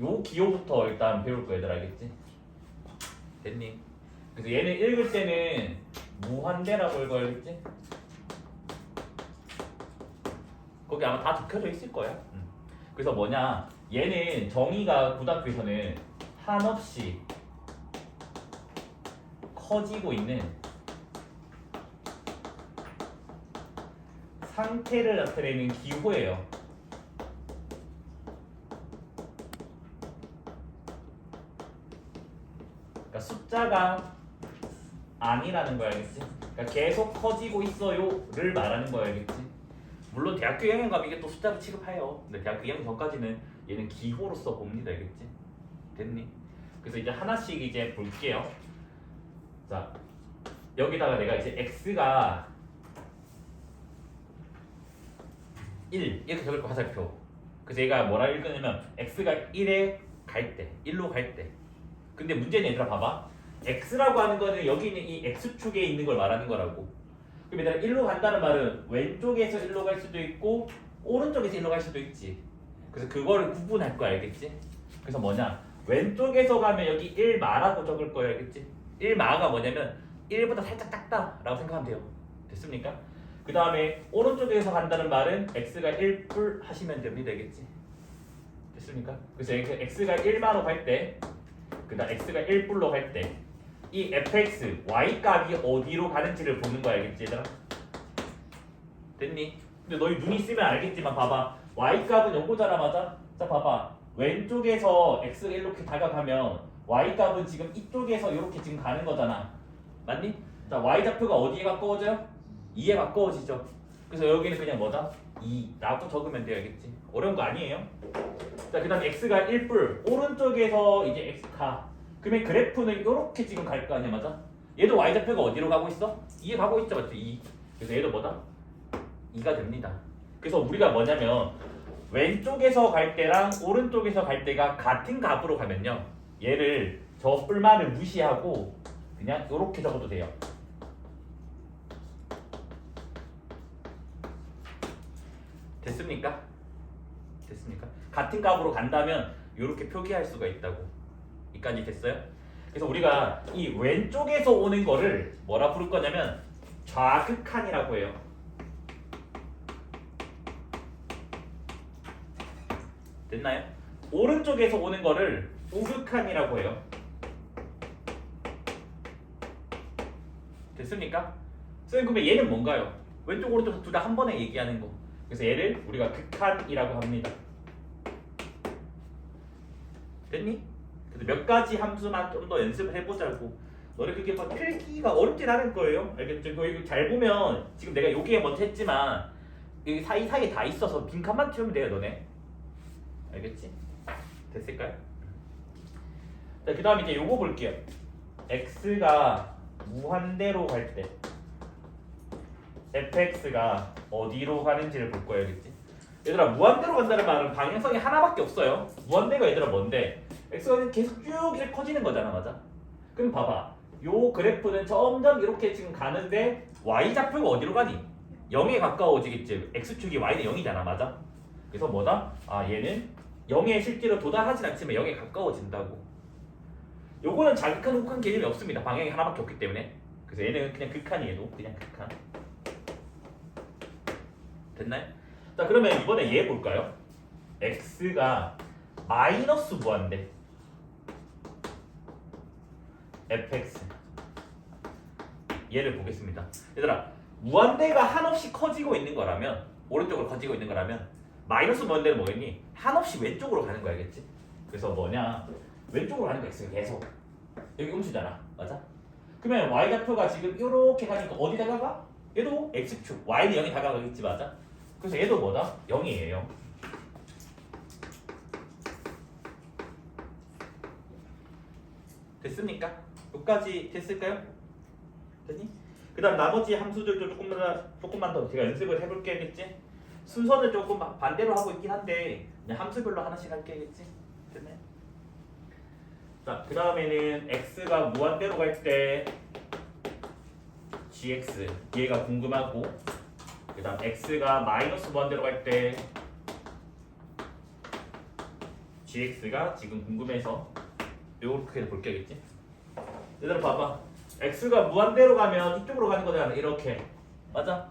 요 기호부터 일단 배울 거야, 얘들 알겠지? 됐니? 그래서 얘는 읽을 때는 무한대라고 읽어, 알겠지? 거기 아마 다 적혀져 있을 거야. 그래서 뭐냐, 얘는 정의가 고등학교에서는 한없이 커지고 있는 상태를 나타내는 기호예요. 그러니까 숫자가 아니라는 거야, 알겠지? 그러니까 계속 커지고 있어요를 말하는 거야, 알겠지? 물론 대학교 2학년 가면 이게 또 숫자로 취급해요. 근데 대학교 2학년 전까지는 얘는 기호로서 봅니다, 알겠지? 됐니? 그래서 이제 하나씩 이제 볼게요. 자, 여기다가 내가 이제 x가 1 이렇게 적을 거 화살표. 그래서 얘가 뭐라 읽으냐면 x가 1에 갈 때, 1로 갈 때. 근데 문제는 얘들아 봐봐. x라고 하는 거는 여기 있는 이 x축에 있는 걸 말하는 거라고. 그럼 얘들아 1로 간다는 말은 왼쪽에서 1로 갈 수도 있고 오른쪽에서 1로 갈 수도 있지. 그래서 그거를 구분할 거야, 알겠지? 그래서 뭐냐, 왼쪽에서 가면 여기 1마라고 적을 거야, 알겠지? 1마가 뭐냐면 1보다 살짝 작다 라고 생각하면 돼요. 됐습니까? 그 다음에 오른쪽에서 간다는 말은 x가 1뿔 하시면 됩니다, 알겠지? 됐습니까? 그래서 x가 1마로 갈 때, 그 다음 x가 1뿔로 갈 때 이 fx, y 값이 어디로 가는지를 보는 거야, 알겠지 얘들아? 됐니? 근데 너희 눈이 있으면 알겠지만 봐봐, y 값은 요거잖아, 맞아? 자 봐봐, 왼쪽에서 x가 이렇게 다가가면 y 값은 지금 이쪽에서 이렇게 지금 가는 거잖아, 맞니? 자, y 좌표가 어디에 가까워져요? 2에 가까워지죠. 그래서 여기는 그냥 뭐다? 2라고 적으면 돼요, 알겠지? 어려운 거 아니에요? 자, 그 다음 x가 1뿔, 오른쪽에서 이제 x 가. 그러면 그래프는 이렇게 지금 갈 거 아니야, 맞아? 얘도 y좌표가 어디로 가고 있어? 2에 가고 있죠, 맞죠? 2. 그래서 얘도 뭐다? 2가 됩니다. 그래서 우리가 뭐냐면 왼쪽에서 갈 때랑 오른쪽에서 갈 때가 같은 값으로 가면요, 얘를 저 뿔만을 무시하고 그냥 이렇게 적어도 돼요. 됐습니까? 됐습니까? 같은 값으로 간다면 이렇게 표기할 수가 있다고. 여기까지 됐어요? 그래서 우리가 이 왼쪽에서 오는 거를 뭐라 부를 거냐면 좌극한이라고 해요. 됐나요? 오른쪽에서 오는 거를 우극한이라고 해요. 됐습니까? 선생님, 그러면 얘는 뭔가요? 왼쪽 오른쪽 둘 다 한 번에 얘기하는 거. 그래서 얘를 우리가 극한이라고 합니다. 됐니? 그래서 몇 가지 함수만 좀 더 연습을 해보자고. 너네 그게 막 필기가 어렵진 않을 거예요. 알겠죠? 이거 잘 보면 지금 내가 여기에 먼저 했지만 여기 사이사이에 다 있어서 빈칸만 채우면 돼요, 너네. 알겠지? 됐을까요? 자, 그 다음 이제 요거 볼게요. x가 무한대로 갈 때 fx가 어디로 가는지를 볼 거예요, 알겠지? 얘들아, 무한대로 간다는 말은 방향성이 하나밖에 없어요. 무한대가 얘들아 뭔데? x가 계속 쭉 이렇게 커지는 거잖아, 맞아? 그럼 봐봐, 요 그래프는 점점 이렇게 지금 가는데 y좌표가 어디로 가니? 0에 가까워지겠지. x축이 y는 0이잖아, 맞아? 그래서 뭐다? 아, 얘는 0에 실제로 도달하진 않지만 0에 가까워진다고. 요거는 자극한 혹한 개념이 없습니다. 방향이 하나밖에 없기 때문에. 그래서 얘는 그냥 극한이에요. 그냥 극한. 됐나요? 자, 그러면 이번에 얘 볼까요? x가 마이너스 무한대 fx, 얘를 보겠습니다. 얘들아, 무한대가 한없이 커지고 있는 거라면, 오른쪽으로 커지고 있는 거라면 마이너스 무한대는 뭐겠니? 한없이 왼쪽으로 가는 거 알겠지? 그래서 뭐냐, 왼쪽으로 가는 거 x가 계속 여기 음수잖아, 맞아? 그러면 y좌표가 지금 이렇게 가니까 어디 다가가? 얘도 x축, y는 0이 다가가겠지, 맞아? 그래서 얘도 뭐다? 0이에요. 됐습니까? 여기까지 됐을까요? 됐니? 그 다음 나머지 함수들도 조금만 더 제가 연습을 해볼게겠지? 순서는 조금 반대로 하고 있긴 한데 그냥 함수별로 하나씩 할게겠지? 됐나요? 자, 그 다음에는 x가 무한대로 갈 때 gx, 얘가 궁금하고, 그 다음 x가 마이너스 무한대로 갈 때 gx가 지금 궁금해서 요렇게 볼게겠지. 얘들아 봐봐. x가 무한대로 가면 이쪽으로 가는 거잖아. 이렇게. 맞아?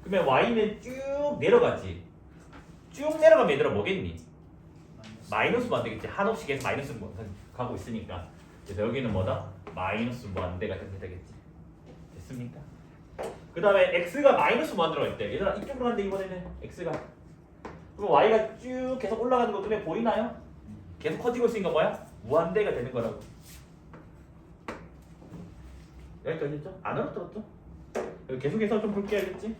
그러면 y는 쭉 내려가지. 쭉 내려가면 얘들아 뭐겠니? 마이너스 무한대겠지. 한없이 계속 마이너스 가고 있으니까. 그래서 여기는 뭐다? 마이너스 무한대가 되겠지. 됐습니까? 그 다음에 x가 마이너스 무한대로 갈 때 얘들아 이쪽으로 가는데 이번에는 x가 그럼 y가 쭉 계속 올라가는 거 눈에 보이나요? 계속 커지고 있으니까 뭐야? 무한대가 되는 거라고. 여기까지 했죠? 안 알아들었죠? 계속해서 좀 볼게 알겠지?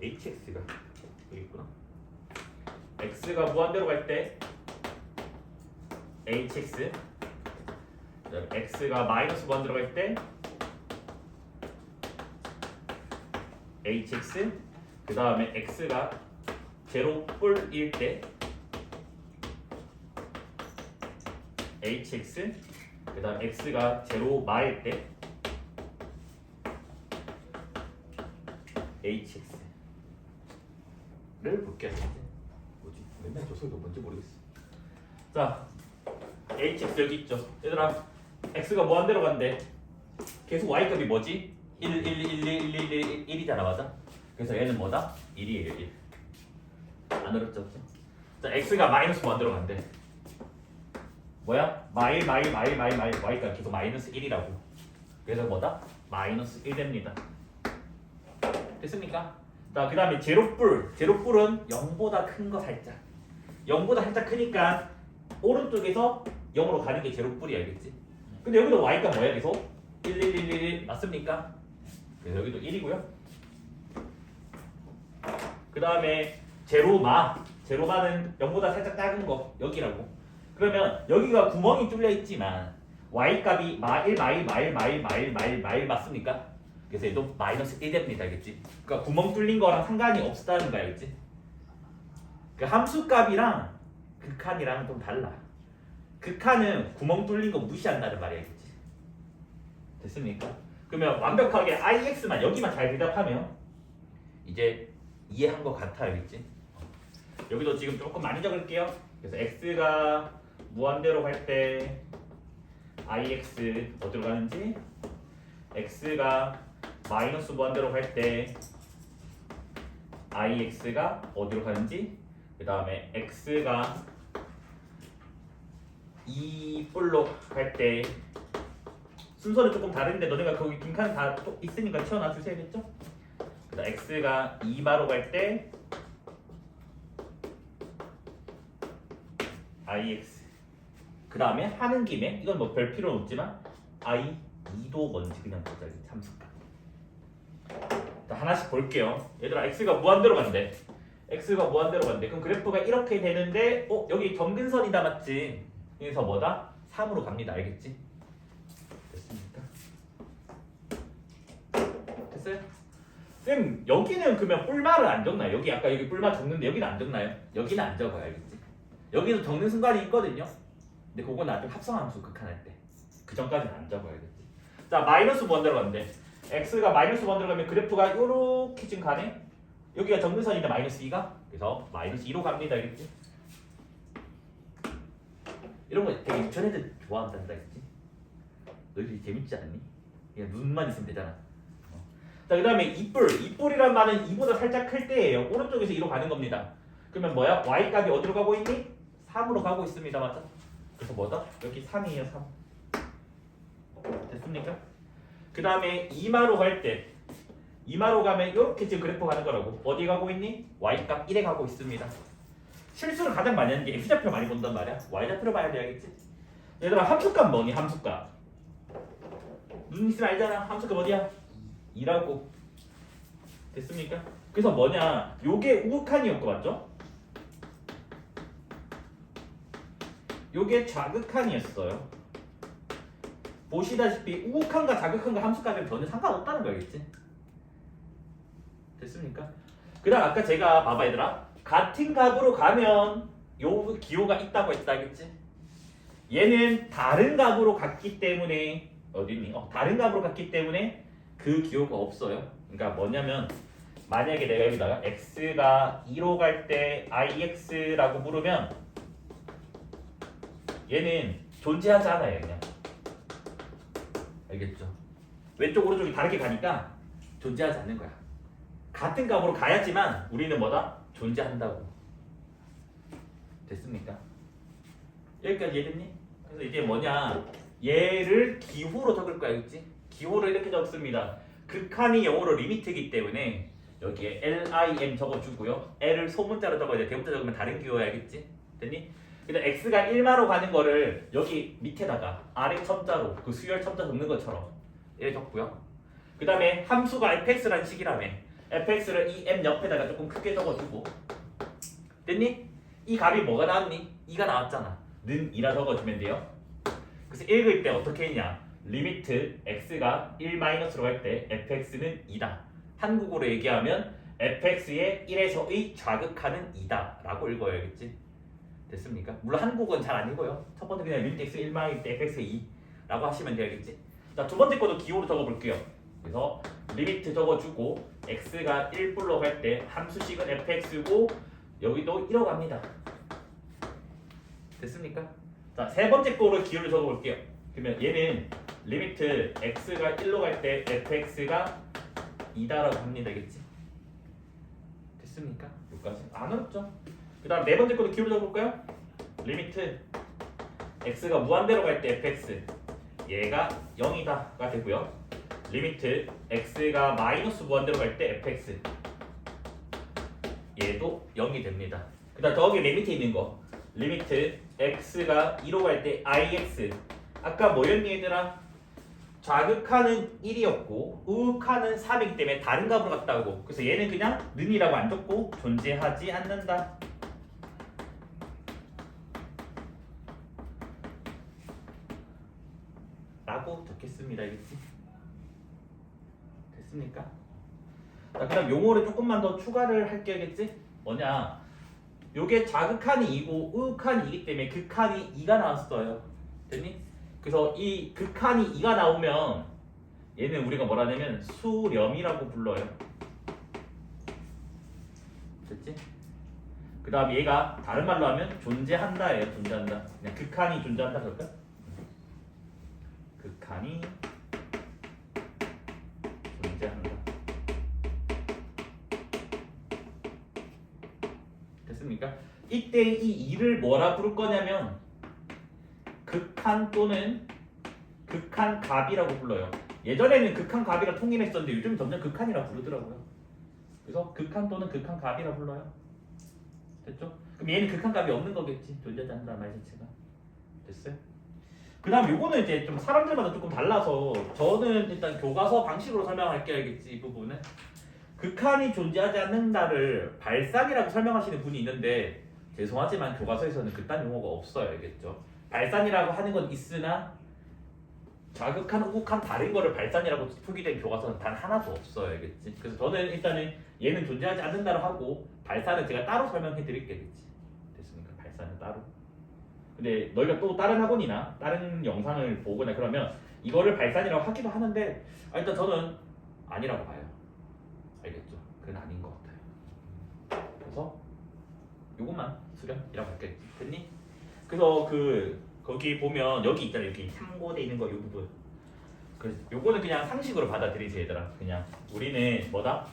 hx가 여기 있구나. x가 무한대로 갈 때 hx 그다음에 x가 마이너스 무한대로 갈 때 hx 그 다음에 x가 제로 뿔일 때 hx 그 다음 x가 제로 마일 때 hx를 볼게요. 뭐지? 맨날 저 소리가 뭔지 모르겠어. 자, hx 여기 있죠. 얘들아, x가 무한대로 간대. 계속 y 값이 뭐지? 1, 1, 1, 1, 1, 1, 1이잖아, 맞아? 그래서 얘는 뭐다? 1이에요, 1. 안 어렵죠? 자, x가 마이너스 무한대로 간대. 뭐야? 마일 y가 계속 마이너스 1이라고. 그래서 뭐다? 마이너스 1 됩니다. 됐습니까? 자, 그 다음에 제로뿔. 제로뿔은 0보다 큰 거 살짝. 0보다 살짝 크니까 오른쪽에서 0으로 가는 게 제로뿔이 알겠지? 근데 여기도 y가 뭐야 계속? 1, 1, 1, 1, 1 맞습니까? 그래서 여기도 1이고요. 그 다음에 제로마는 0보다 살짝 작은 거 여기라고. 그러면 여기가 구멍이 뚫려 있지만 y 값이 마일 맞습니까? 그래서 얘도 마이너스 1 됩니다. 알겠지? 그러니까 구멍 뚫린 거랑 상관이 없다는 거 알겠지? 그 함수 값이랑 극한이랑 좀 달라. 극한은 구멍 뚫린 거 무시한다는 말이 알겠지? 됐습니까? 그러면 완벽하게 IX만 여기만 잘 대답하면 이제 이해한 것 같아 알겠지? 여기도 지금 조금 많이 적을게요. 그래서 X가 무한대로 갈 때 IX 어디로 가는지 X가 마이너스 무한대로 갈 때 IX가 어디로 가는지 그 다음에 X가 2뿔로 갈 때 순서는 조금 다른데 너네가 거기 빈칸 다 있으니까 채워놔 주셔야겠죠? 그다음 x가 2마로 갈 때 ix 그 다음에 하는 김에 이건 뭐 별 필요는 없지만 i2도 뭔지 그냥 보자. 참수값 하나씩 볼게요. 얘들아 x가 무한대로 간대. x가 무한대로 간대. 그럼 그래프가 이렇게 되는데 여기 점근선이다 맞지? 그래서 뭐다? 3으로 갑니다. 알겠지? 됐습니까? 됐어요? 쌤 여기는 그러면 뿔마를 안 적나요? 여기 아까 여기 뿔마 적는데 여기는 안 적나요? 여기는 안 적어요. 알겠지? 여기는 적는 순간이 있거든요. 근데 그건 나중에 합성함수 극한할 때. 그 전까지는 안 적어요. 알겠지? 자 마이너스 무한대로 간대. x가 마이너스 무한대로 가면 그래프가 요렇게 지금 가네? 여기가 정근선인데 마이너스 2가? 그래서 마이너스 2로 갑니다. 알겠지? 이런 거 되게 유치원 애들 좋아한단다 했지? 너희들이 재밌지 않니? 그냥 눈만 있으면 되잖아. 자, 그 다음에 이뿔이란 말은 2보다 살짝 클 때예요. 오른쪽에서 2로 가는 겁니다. 그러면 뭐야? y 값이 어디로 가고 있니? 3으로 가고 있습니다. 맞아? 그래서 뭐다? 여기 3이에요. 3. 됐습니까? 그 다음에 2마로 갈 때 2마로 가면 이렇게 지금 그래프 가는 거라고. 어디 가고 있니? y 값 1에 가고 있습니다. 실수를 가장 많이 하는 게 x좌표 많이 본단 말이야. y좌표로 봐야 돼야겠지. 얘들아 함수값 뭐니? 함수값 눈 있으면 알잖아. 함수값 어디야? 2라고. 됐습니까? 그래서 뭐냐? 요게 우극한이었고 맞죠? 요게 좌극한이었어요. 보시다시피 우극한과 좌극한과 함수값은 전혀 상관없다는 거 알겠지? 됐습니까? 그 다음 아까 제가 봐봐 얘들아 같은 값으로 가면 요 기호가 있다고 했다 알겠지? 얘는 다른 값으로 갔기 때문에 어디니? 다른 값으로 갔기 때문에 그 기호가 없어요. 그러니까 뭐냐면 만약에 내가 여기다가 x가 2로 갈 때 ix라고 물으면 얘는 존재하지 않아요. 그냥 알겠죠? 왼쪽 오른쪽이 다르게 가니까 존재하지 않는 거야. 같은 값으로 가야지만 우리는 뭐다? 존재한다고. 됐습니까? 여기까지 이해됐니? 그래서 이제 뭐냐, 얘를 기호로 적을 거야, 그치? 기호로 이렇게 적습니다. 극한이 영어로 리미트이기 때문에 여기에 LIM 적어주고요. L을 소문자로 적어야 돼. 대문자 적으면 다른 기호야, 알겠지? 됐니? 근데 X가 1마로 가는 거를 여기 밑에다가 아래 첨자로 그 수열 첨자 적는 것처럼 이렇게 적고요. 그 다음에 함수가 fx라는 식이라며. fx를 이 m 옆에다가 조금 크게 적어주고. 됐니? 이 값이 뭐가 나왔니? 2가 나왔잖아. 는 2라 적어주면 돼요. 그래서 읽을 때 어떻게 했냐? 리미트 x가 1-로 갈 때 fx는 2다. 한국어로 얘기하면 fx의 1에서의 좌극하는 2다 라고 읽어야겠지. 됐습니까? 물론 한국어는 잘 안 읽어요. 첫 번째 그냥 리미트 x 1-일 때 fx의 2 라고 하시면 되겠지. 자, 두 번째 것도 기호로 적어볼게요. 그래서 리미트 적어주고 x가 1불로 갈 때 함수식은 fx고 여기도 1로 갑니다. 됐습니까? 자, 세 번째 거로 기호를 적어볼게요. 그러면 얘는 리미트 x가 1로 갈 때 fx가 2다라고 합니다. 알겠지? 됐습니까? 여기까지 안 어렵죠? 그 다음 네 번째 거로 기호를 적어볼까요? 리미트 x가 무한대로 갈 때 fx 얘가 0이다가 되고요. 리미트 x가 마이너스 무한대로 갈 때 fx 얘도 0이 됩니다. 그 다음 저기 맨 밑에 있는 거 리미트 x가 2로 갈 때 ix 아까 뭐였니 얘들아? 좌극하는 1이었고 우극하는 3이기 때문에 다른 값으로 갔다고. 그래서 얘는 그냥 는이라고 안 적고 존재하지 않는다 라고 적겠습니다. 알겠지? 됐습니까? 자, 그 다음 용어를 조금만 더 추가를 할게겠지? 뭐냐, 요게 좌극한이 2고 우극한이 2기 때문에 극한이 2가 나왔어요. 됐니? 그래서 이 극한이 2가 나오면 얘는 우리가 뭐라 하냐면 수렴이라고 불러요. 됐지? 그 다음 얘가 다른 말로 하면 존재한다예요. 존재한다. 그냥 극한이 존재한다 그럴까? 극한이 존재한다. 됐습니까? 이때 이 2를 뭐라 부를 거냐면 극한 또는 극한값이라고 불러요. 예전에는 극한값이라 통일했었는데 요즘 점점 극한이라 부르더라고요. 그래서 극한 또는 극한값이라 불러요. 됐죠? 그럼 얘는 극한값이 없는 거겠지. 존재하지 않는다는 말 자체가. 됐어요? 그 다음 요거는 이제 좀 사람들마다 조금 달라서 저는 일단 교과서 방식으로 설명할게요. 알겠지? 이 부분은 극한이 존재하지 않는다를 발산이라고 설명하시는 분이 있는데 죄송하지만 교과서에서는 그딴 용어가 없어요. 알겠죠? 발산이라고 하는 건 있으나 좌극한, 우극한 다른 거를 발산이라고 표기된 교과서는 단 하나도 없어요. 알겠지? 그래서 저는 일단은 얘는 존재하지 않는다로 하고 발산은 제가 따로 설명해 드릴게요. 알겠지? 됐습니까? 발산은 따로. 근데 너희가 또 다른 학원이나 다른 영상을 보거나 그러면 이거를 발산이라고 하기도 하는데 일단 저는 아니라고 봐요. 알겠죠? 그건 아닌 것 같아요. 그래서 요것만 수렴이라고 할게요. 됐니? 그래서 거기 보면 여기 있잖아요. 여기 참고돼 있는 거 이 부분. 그래서 요거는 그냥 상식으로 받아들이세요, 얘들아. 그냥 우리는 뭐다?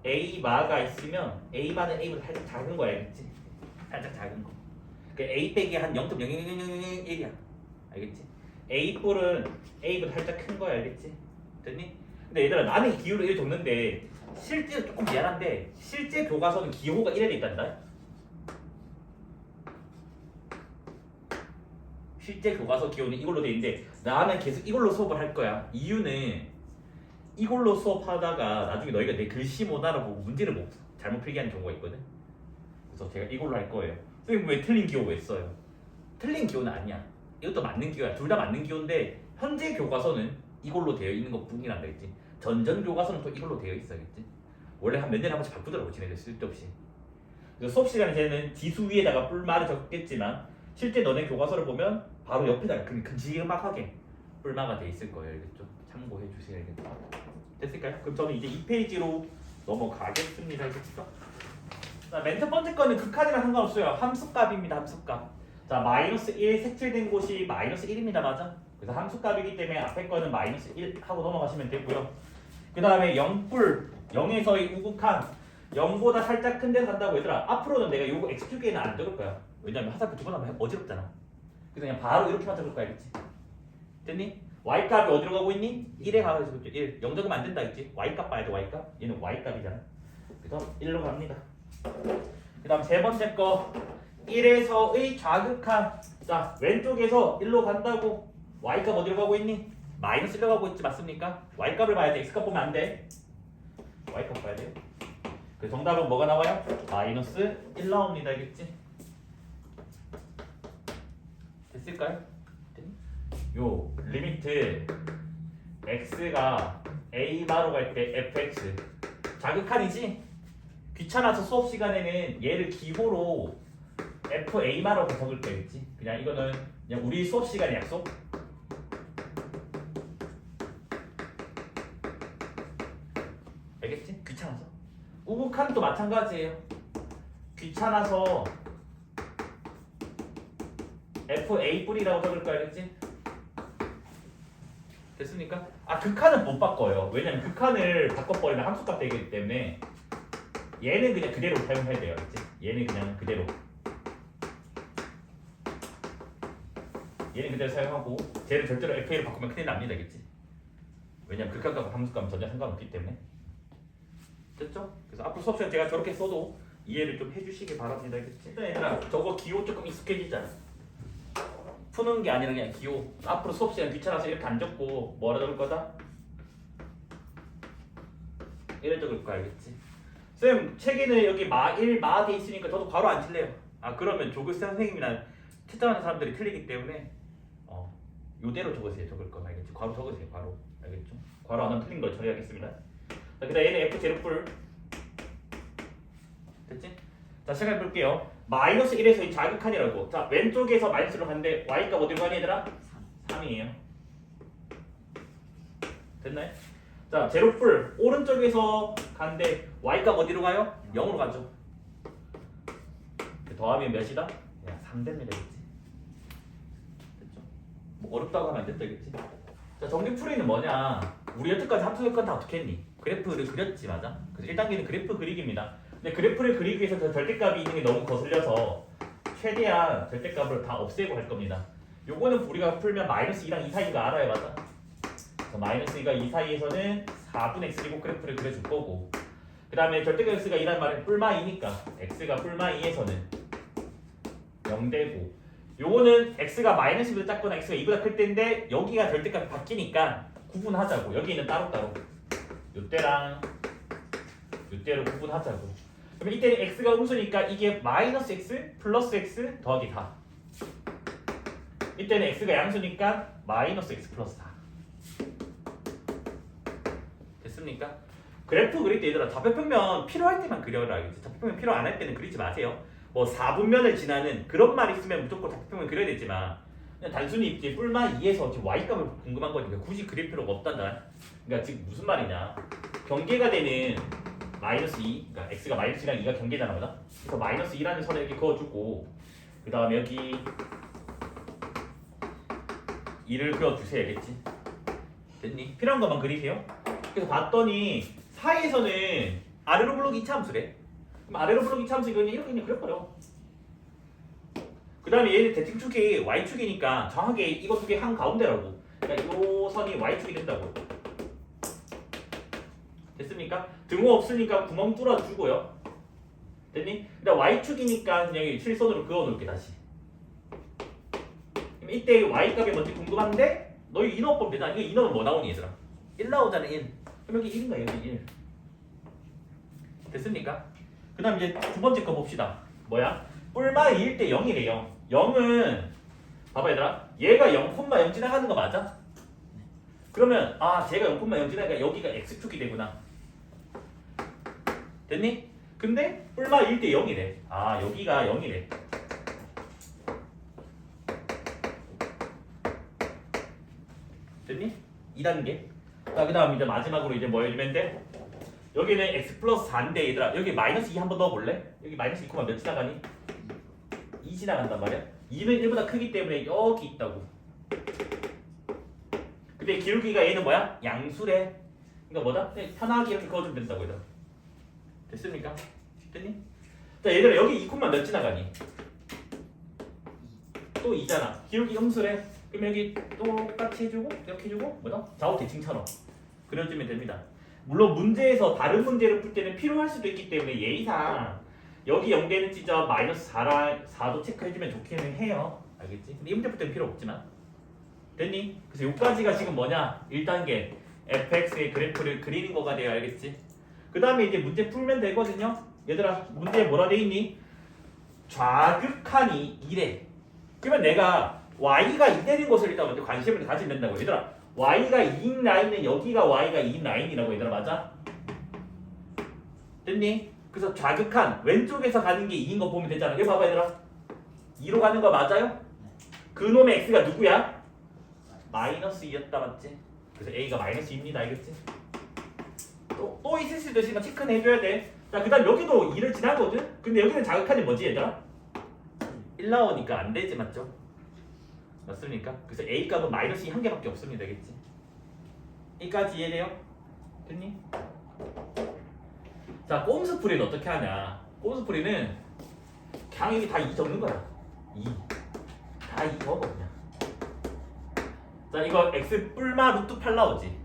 A바가 있으면 A바는 A보다 살짝 작은 거 알겠지? 살짝 작은 거. 그 A 빼기 한 0.00001이야. 알겠지? A 뿔은 A보다 살짝 큰 거야. 알겠지? 됐니? 근데 얘들아 나는 기호를 1 적는데 실제 조금 미안한데 실제 교과서는 기호가 1에 돼 있단다. 실제 교과서 기호는 이걸로 돼 있는데 나는 계속 이걸로 수업을 할 거야. 이유는 이걸로 수업하다가 나중에 너희가 내 글씨 못 알아보고 문제를 못 잘못 필기하는 경우가 있거든. 그래서 제가 이걸로 할 거예요. 선생님 왜 틀린 기호 왜 써요? 틀린 기호는 아니야. 이것도 맞는 기호야. 둘 다 맞는 기호인데 현재 교과서는 이걸로 되어 있는 것 뿐이란다 했지. 전전 교과서는 또 이걸로 되어 있어야겠지. 원래 한 몇 년에 한 번씩 바꾸더라고 지네들 쓸데없이. 그래서 수업 시간에 쟤는 지수 위에다가 뿔말을 적겠지만 실제 너네 교과서를 보면 바로 옆에다가 근지막하게 뿔마가 돼 있을 거예요. 알겠죠? 참고해 주세요. 알겠죠? 됐을까요? 그럼 저는 이제 2페이지로 넘어가겠습니다. 알겠죠? 자, 맨 첫 번째 거는 극한이랑 상관없어요. 함수값입니다. 함수값. 자, 자 마이너스 1 색칠된 곳이 마이너스 1입니다. 맞아? 그래서 함수값이기 때문에 앞에 거는 마이너스 1 하고 넘어가시면 되고요. 그 다음에 0뿔 0에서의 우극한 0보다 살짝 큰 데서 한다고 얘들아. 앞으로는 내가 요거 x축에는 안 적을 거야. 왜냐면 화살표 두 번 하면 어지럽잖아. 그래서 그냥 바로 이렇게만 적을 거야. 알겠지? 됐니? y값이 어디로 가고 있니? 1에 가고 있어. 1. 0 적으면 안 된다. 있지? y값 봐야죠. y값. 얘는 y값이잖아. 그래서 1로 갑니다. 그 다음 세 번째 거 1에서의 좌극한. 자 왼쪽에서 1로 간다고. y값 어디로 가고 있니? 마이너스 1로 가고 있지. 맞습니까? y값을 봐야 돼. x값 보면 안 돼. y값 봐야 돼요. 그 정답은 뭐가 나와요? 마이너스 1 나옵니다. 알겠지? 됐을까요? 요 리미트 x가 a 바로 갈 때 fx 자극한이지? 귀찮아서 수업 시간에는 얘를 기호로 fa 마로 적을 때겠지? 그냥 이거는 그냥 우리 수업 시간의 약속. 알겠지? 귀찮아서. 우극한도 마찬가지예요. 귀찮아서 fa 뿌리라고 적을 거 알겠지? 됐습니까? 아 극한은 못 바꿔요. 왜냐면 극한을 바꿔버리면 함수값 되기 때문에 얘는 그냥 그대로 사용해야 돼요. 알겠지? 얘는 그냥 그대로. 얘는 그대로 사용하고 쟤를 절대로 fa로 바꾸면 큰일 납니다. 알겠지? 왜냐면 극한값과 함수값은 전혀 상관없기 때문에. 됐죠? 그래서 앞으로 수업 시간 제가 저렇게 써도 이해를 좀 해주시기 바랍니다. 알겠지? 일단 얘들아 저거 기호 조금 익숙해지잖아. 푸는 게 아니라 그냥 기호. 앞으로 수업 시간 귀찮아서 이렇게 안 적고 뭐라 적을 거다? 이래 적을 거 알겠지? 쌤 책에는 여기 마1 마 돼 있으니까 저도 괄호 안 칠래요. 아 그러면 조교 선생님이나 채점하는 사람들이 틀리기 때문에 요대로 적으세요. 적을 거 알겠지? 괄호 적으세요. 괄호 알겠죠? 괄호 안 하면 틀린 걸 처리하겠습니다. 자 그다음 얘는 f 제로뿔 됐지? 자 시작해 볼게요. 마이너스 1에서 이 자극한이라고. 자 왼쪽에서 마이너스로 갔는데 y값 어디로 가니 얘들아? 3이에요. 됐나요? 자 제로뿔 오른쪽에서 갔는데 y값 어디로 가요? 0으로 가죠. 더하면 몇이다? 야, 3 됩니다. 그치? 됐죠? 뭐 어렵다고 하면 안 됐다. 그치? 자 정리풀이는 뭐냐? 우리 여태까지 함수했건 다 어떻게 했니? 그래프를 그렸지 맞아? 그래서 1단계는 그래프 그리기입니다. 근데 그래프를 그리기 위해서 절대값이 있는 게 너무 거슬려서 최대한 절대값을 다 없애고 할 겁니다. 요거는 우리가 풀면 마이너스 2랑 2 사이가 알아야 맞아? 그래서 마이너스 2가 2 사이에서는 4분의 x리고 그래프를 그려줄 거고 그 다음에 절대값 x가 2란 말은 뿔마 2니까 x가 뿔마 2에서는 0되고 요거는 x가 마이너스 2보다 작거나 x가 2보다 클 때인데 여기가 절대값이 바뀌니까 구분하자고. 여기는 따로따로 요때랑 요때로 구분하자고. 그러면 이때는 x가 음수니까 이게 마이너스 x 플러스 x 더하기 4. 이때는 x가 양수니까 마이너스 x 플러스 4. 됐습니까? 그래프 그릴 때 얘들아 좌표평면 필요할 때만 그려라. 알겠지? 좌표평면 필요 안 할 때는 그리지 마세요. 뭐 4분면을 지나는 그런 말 있으면 무조건 좌표평면 그려야 되지만 그냥 단순히 이제 뿔마 2에서 지금 y값을 궁금한 거니까 굳이 그릴 필요가 없단다. 그러니까 지금 무슨 말이냐? 경계가 되는 마이너스 2, 그러니까 x가 마이너스 2랑 2가 경계잖아, 맞아? 그래서 마이너스 2라는 선을 이렇게 그어주고 그 다음에 여기 2를 그어주세요, 알겠지? 됐니? 필요한 것만 그리세요. 그래서 봤더니 사이에서는 아래로 블록 2차 함수래. 그럼 아래로 블록 2차 함수 이거는 이렇게 그냥 그려버려. 그 다음에 얘는 대칭축이 y축이니까 정확하게 이거 두 개 한 가운데라고. 그러니까 이 선이 y축이 된다고. 됐습니까? 등호 없으니까 구멍 뚫어주고요. 됐니? 근데 y축이니까 그냥 여기 실선으로 그어놓을게 다시. 그럼 이때 y값이 뭔지 궁금한데 너희 인어법 되잖아. 이거 인어는 뭐 나오니 얘들아? 1 나오잖아 1. 그럼 여기 1인가 여기 1. 됐습니까? 그 다음 이제 두 번째 거 봅시다. 뭐야? 뿔마 2일 때 0이래요. 0은 봐봐 얘들아. 얘가 0,0 지나가는 거 맞아? 그러면 제가 0,0 지나니까 여기가 x축이 되구나. 됐니? 근데 뿔마 2일 때 0이래. 여기가 0이래. 됐니? 2단계. 자, 그 다음 이제 마지막으로 이제 뭐 해주면 돼? 여기는 x 플러스 4인데 얘들아 여기 마이너스 2 한번 넣어볼래? 여기 마이너스 2, 몇 지나가니? 2 지나간단 말이야. 2는 1보다 크기 때문에 여기 있다고. 근데 기울기가 얘는 뭐야? 양수래. 그러니까 뭐다? 그냥 편하게 이렇게 그어주면 된다고 얘들아. 됐습니까? 됐니? 자 얘들아 여기 2콤마 몇 지나가니? 또 2잖아. 기울기 음수래. 그럼 여기 똑같이 해주고 이렇게 해주고 뭐다? 좌우 대칭처럼 그려주면 됩니다. 물론 문제에서 다른 문제를 풀 때는 필요할 수도 있기 때문에 예의상 여기 0되는 지점 마이너스 4도 체크해주면 좋기는 해요. 알겠지? 근데 이 문제 풀 때는 필요 없지만 됐니? 그래서 여기까지가 지금 뭐냐? 1단계 fx의 그래프를 그리는 거가 돼요. 알겠지? 그 다음에 이제 문제 풀면 되거든요. 얘들아 문제에 뭐라 돼 있니? 좌극한이 2래. 그러면 내가 y가 2 되는 것을 일단 먼저 관심을 가지면 된다고. 얘들아 y가 2인 라인은 여기가 y가 2인 라인이라고 얘들아 맞아? 됐니? 그래서 좌극한 왼쪽에서 가는 게 2인 거 보면 되잖아. 이거 봐봐 얘들아 2로 가는 거 맞아요? 그놈의 x가 누구야? 마이너스 2였다 맞지? 그래서 a가 마이너스 2입니다. 알겠지? 또 있을 수도 있으니까 체크는 해줘야 돼. 자 그 다음 여기도 2를 지나거든? 근데 여기는 자극한이 뭐지 얘들아? 1 나오니까 안 되지 맞죠? 맞습니까? 그래서 a 값은 마이너스 2 한 개밖에 없습니다. 알겠지? 여기까지 이해돼요? 됐니? 자 꼼수 풀이는 어떻게 하냐? 꼼수 풀이는 그냥 여기 다 2 적는 거야. 2 다 2 적어 그냥. 자 이거 x 뿔마 루트 8 나오지?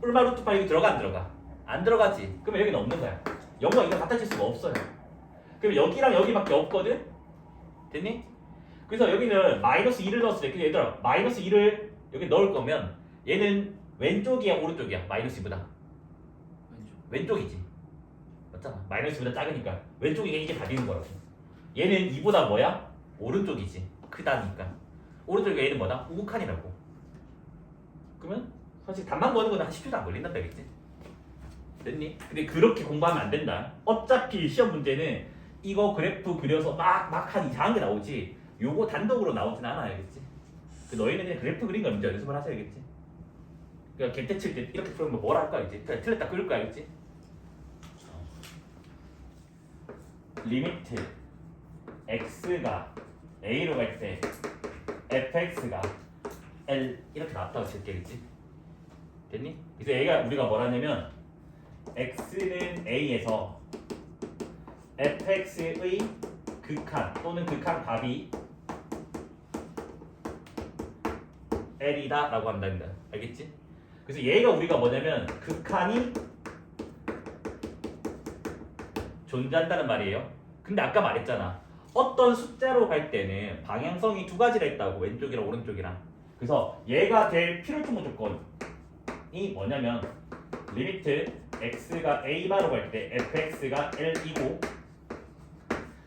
뿔마 루트 8 여기 들어가 안 들어가? 안 들어가지? 그러면 여기는 없는 거야. 0과 2가 같아질 수가 없어요. 그럼 여기랑 여기밖에 없거든? 됐니? 그래서 여기는 마이너스 2를 넣었을 때 근데 얘들아 마이너스 2를 여기 넣을 거면 얘는 왼쪽이야 오른쪽이야? 마이너스 2보다 왼쪽이지 맞잖아. 마이너스 2보다 작으니까 왼쪽이가 이게 답이는 거라고. 얘는 2보다 뭐야? 오른쪽이지 크다니까. 오른쪽이가 얘는 뭐다? 우극한이라고. 그러면 사실 답만 보는 거는 한 10초도 안 걸린다 되겠지? 됐니? 근데 그렇게 공부하면 안 된다. 어차피 시험 문제는 이거 그래프 그려서 막 한 이상한 게 나오지 요거 단독으로 나오진 않아. 알겠지? 너희는 그냥 그래프 그린 거 먼저 연습을 하셔야겠지? 그러니까 객대 칠 때 이렇게 풀면 뭐라 할까 알지? 그냥 틀렸다 그럴 거 알겠지? 리미트 x가 a로 갈 때 fx가 l 이렇게 나왔다고 칠게겠지? 됐니? 그래서 얘가 우리가 뭐라냐면 x는 a에서 fx의 극한 또는 극한 답이 l이다 라고 한다는 거야. 알겠지? 그래서 얘가 우리가 뭐냐면 극한이 존재한다는 말이에요. 근데 아까 말했잖아. 어떤 숫자로 갈 때는 방향성이 두 가지가 있다고. 왼쪽이랑 오른쪽이랑. 그래서 얘가 될 필요적 조건이 뭐냐면 리미트 x가 a바로 갈 때 fx가 l이고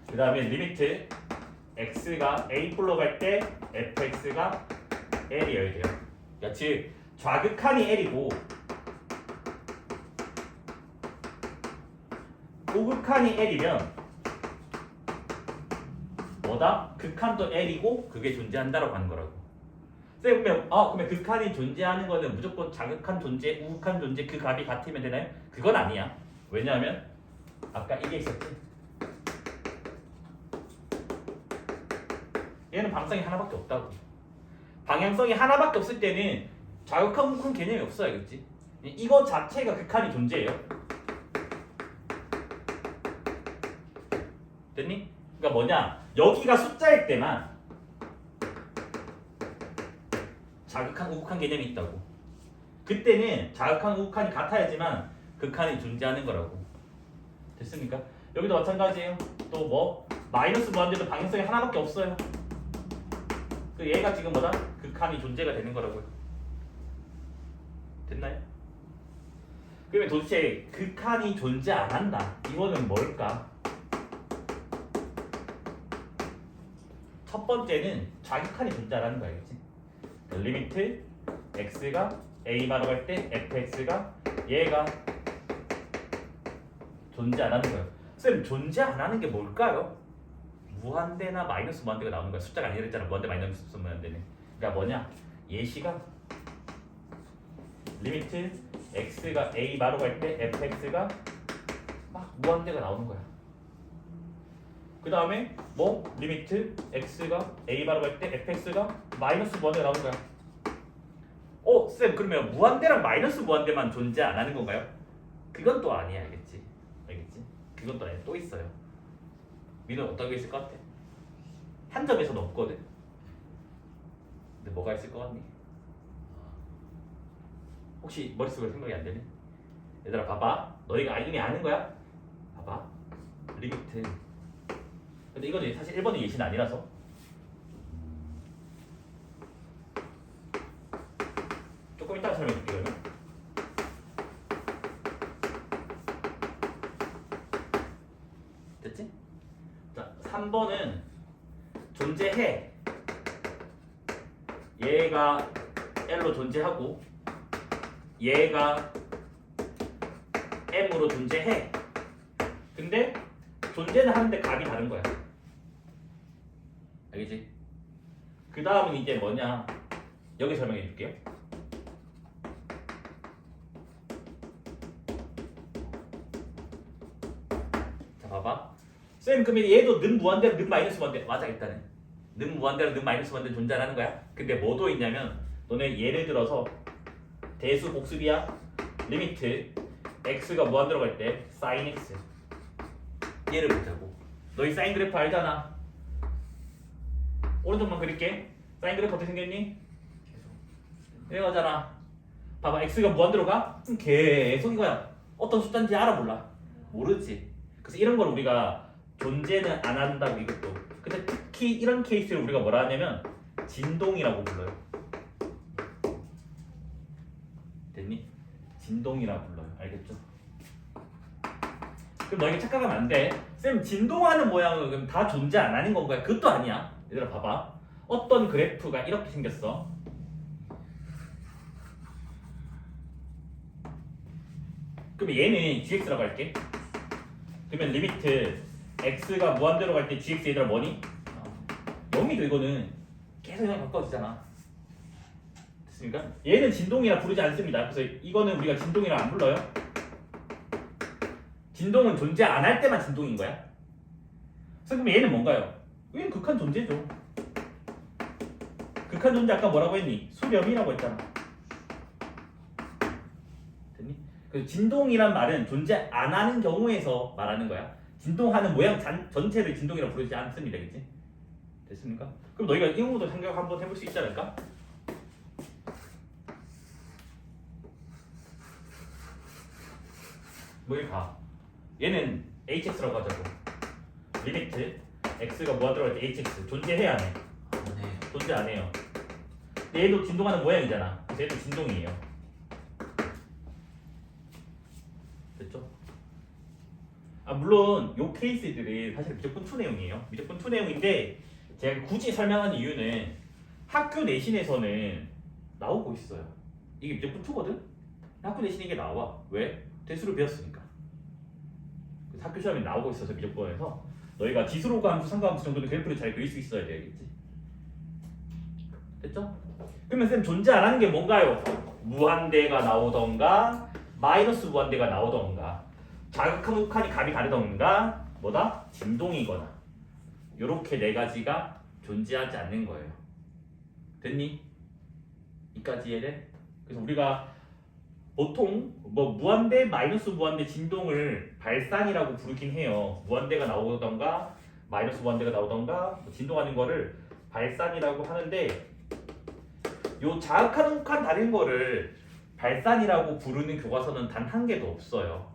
그 다음에 리미트 x가 a뿔로 갈 때 fx가 l이어야 돼요. 그러니까 즉 좌극한이 l이고 우극한이 l이면 뭐다? 극한도 l이고 그게 존재한다라고 하는 거라고. 쌤 그러면 극한이 존재하는 거는 무조건 자극한 존재, 우극한 존재 그 값이 같으면 되나요? 그건 아니야. 왜냐하면 아까 이게 있었지. 얘는 방향성이 하나밖에 없다고. 방향성이 하나밖에 없을 때는 자극한 우극한 개념이 없어. 알겠지? 이거 자체가 극한이 존재해요. 됐니? 그러니까 뭐냐? 여기가 숫자일 때만 자극한 우극한 개념이 있다고. 그때는 자극한 우극한이 같아야지만 극한이 존재하는 거라고. 됐습니까? 여기도 마찬가지예요. 또 뭐 마이너스 무한대도 방향성이 하나밖에 없어요. 그 얘가 지금 뭐다? 극한이 존재가 되는 거라고요. 됐나요? 그러면 도대체 극한이 존재 안 한다. 이거는 뭘까? 첫 번째는 좌극한이 존재하는 거 알겠지? 리미트 x가 a바로 갈 때 fx가 얘가 존재 안 하는 거예요. 쌤 존재 안 하는 게 뭘까요? 무한대나 마이너스 무한대가 나오는 거야. 숫자가 아니라 했잖아. 무한대 마이너스 무한대는. 그러니까 뭐냐? 예시가 리미트 x가 a바로 갈 때 fx가 막 무한대가 나오는 거야. 그 다음에 뭐 리미트 x가 a 바로 갈 때 fx가 마이너스 무한대가 나오는 거야. 쌤 그러면 무한대랑 마이너스 무한대만 존재 안 하는 건가요? 그건 또 아니야. 알겠지? 그건 또 아니야. 또 있어요. 민은 어떤 게 있을 것 같아? 한 점에서는 없거든. 근데 뭐가 있을 것 같니? 혹시 머릿속으로 생각이 안 되니? 얘들아 봐봐. 너희가 이미 아는 거야? 봐봐. 리미트. 근데 이거는 사실 1번의 예시는 아니라서 조금 이따가 설명해 줄게. 그러면 됐지? 자 3번은 존재해. 얘가 L로 존재하고 얘가 M으로 존재해. 근데 존재는 하는데 값이 다른 거야. 알겠지? 그 다음은 이제 뭐냐? 여기 설명해 줄게요. 자 봐봐. 쌤 그러면 얘도 는 무한대로 는 마이너스 무한대 맞아. 일단은 는 무한대로 는 마이너스 무한대 존재하는 거야. 근데 뭐도 있냐면 너네 예를 들어서 대수 복수비야. 리미트 x가 무한대로 갈 때 sin x 얘를 보자고. 너희 사인 그래프 알잖아. 오른쪽만 그릴게. 사인 그래프 어떻게 생겼니? 이거잖아. 봐봐 x가 무한대로 가? 그럼 계속 이거야. 어떤 숫자인지 알아 몰라? 모르지. 그래서 이런 걸 우리가 존재는 안 한다고 이것도. 근데 특히 이런 케이스를 우리가 뭐라 하냐면 진동이라고 불러요. 됐니? 진동이라고 불러요. 알겠죠? 그럼 너희가 착각하면 안 돼. 쌤 진동하는 모양은 그럼 다 존재 안 하는 건가요? 그것도 아니야. 얘들아 봐봐. 어떤 그래프가 이렇게 생겼어. 그럼 얘는 gx라고 할게. 그러면 리미트 x가 무한대로 갈 때 gx 얘들아 뭐니? 0이죠. 이거는 계속 그냥 바꿔지잖아. 됐습니까? 얘는 진동이라 부르지 않습니다. 그래서 이거는 우리가 진동이라 안 불러요. 진동은 존재 안 할 때만 진동인 거야. 그래서 그럼 얘는 뭔가요? 얘는 극한 존재죠. 극한 존재 아까 뭐라고 했니? 수렴이라고 했잖아. 됐니? 그 진동이란 말은 존재 안 하는 경우에서 말하는 거야. 진동하는 모양 전체를 진동이라고 부르지 않습니다. 그치? 됐습니까? 그럼 너희가 이 경우도 생각 한번 해볼 수 있지 않을까? 뭐 가. 얘는 hx라고 하자고. 리미트 x가 무한대로 갈 때 hx 존재해야 안 해? 네. 존재 안 해요. 근데 얘도 진동하는 모양이잖아. 그래서 얘도 진동이에요. 됐죠? 물론 요 케이스들이 사실 미적분 2 내용이에요. 미적분 2 내용인데 제가 굳이 설명한 이유는 학교 내신에서는 나오고 있어요. 이게 미적분 2거든? 학교 내신에 이게 나와. 왜? 대수를 배웠으니까. 그래서 학교 시험에 나오고 있어서 미적분에서 너희가 지수로가 함수, 상가함수 정도는 그래프를 잘 그릴 수 있어야 돼야겠지. 됐죠? 그러면 쌤 존재 안 하는 게 뭔가요? 무한대가 나오던가 마이너스 무한대가 나오던가 자극한 uk한이 값이 다르던가 뭐다? 진동이거나 요렇게 네 가지가 존재하지 않는 거예요. 됐니? 이까지 이해돼? 그래서 우리가 보통 뭐 무한대, 마이너스 무한대 진동을 발산이라고 부르긴 해요. 무한대가 나오던가 마이너스 무한대가 나오던가 뭐 진동하는 거를 발산이라고 하는데 요 자극한 uk한 다른 거를 발산이라고 부르는 교과서는 단 한 개도 없어요.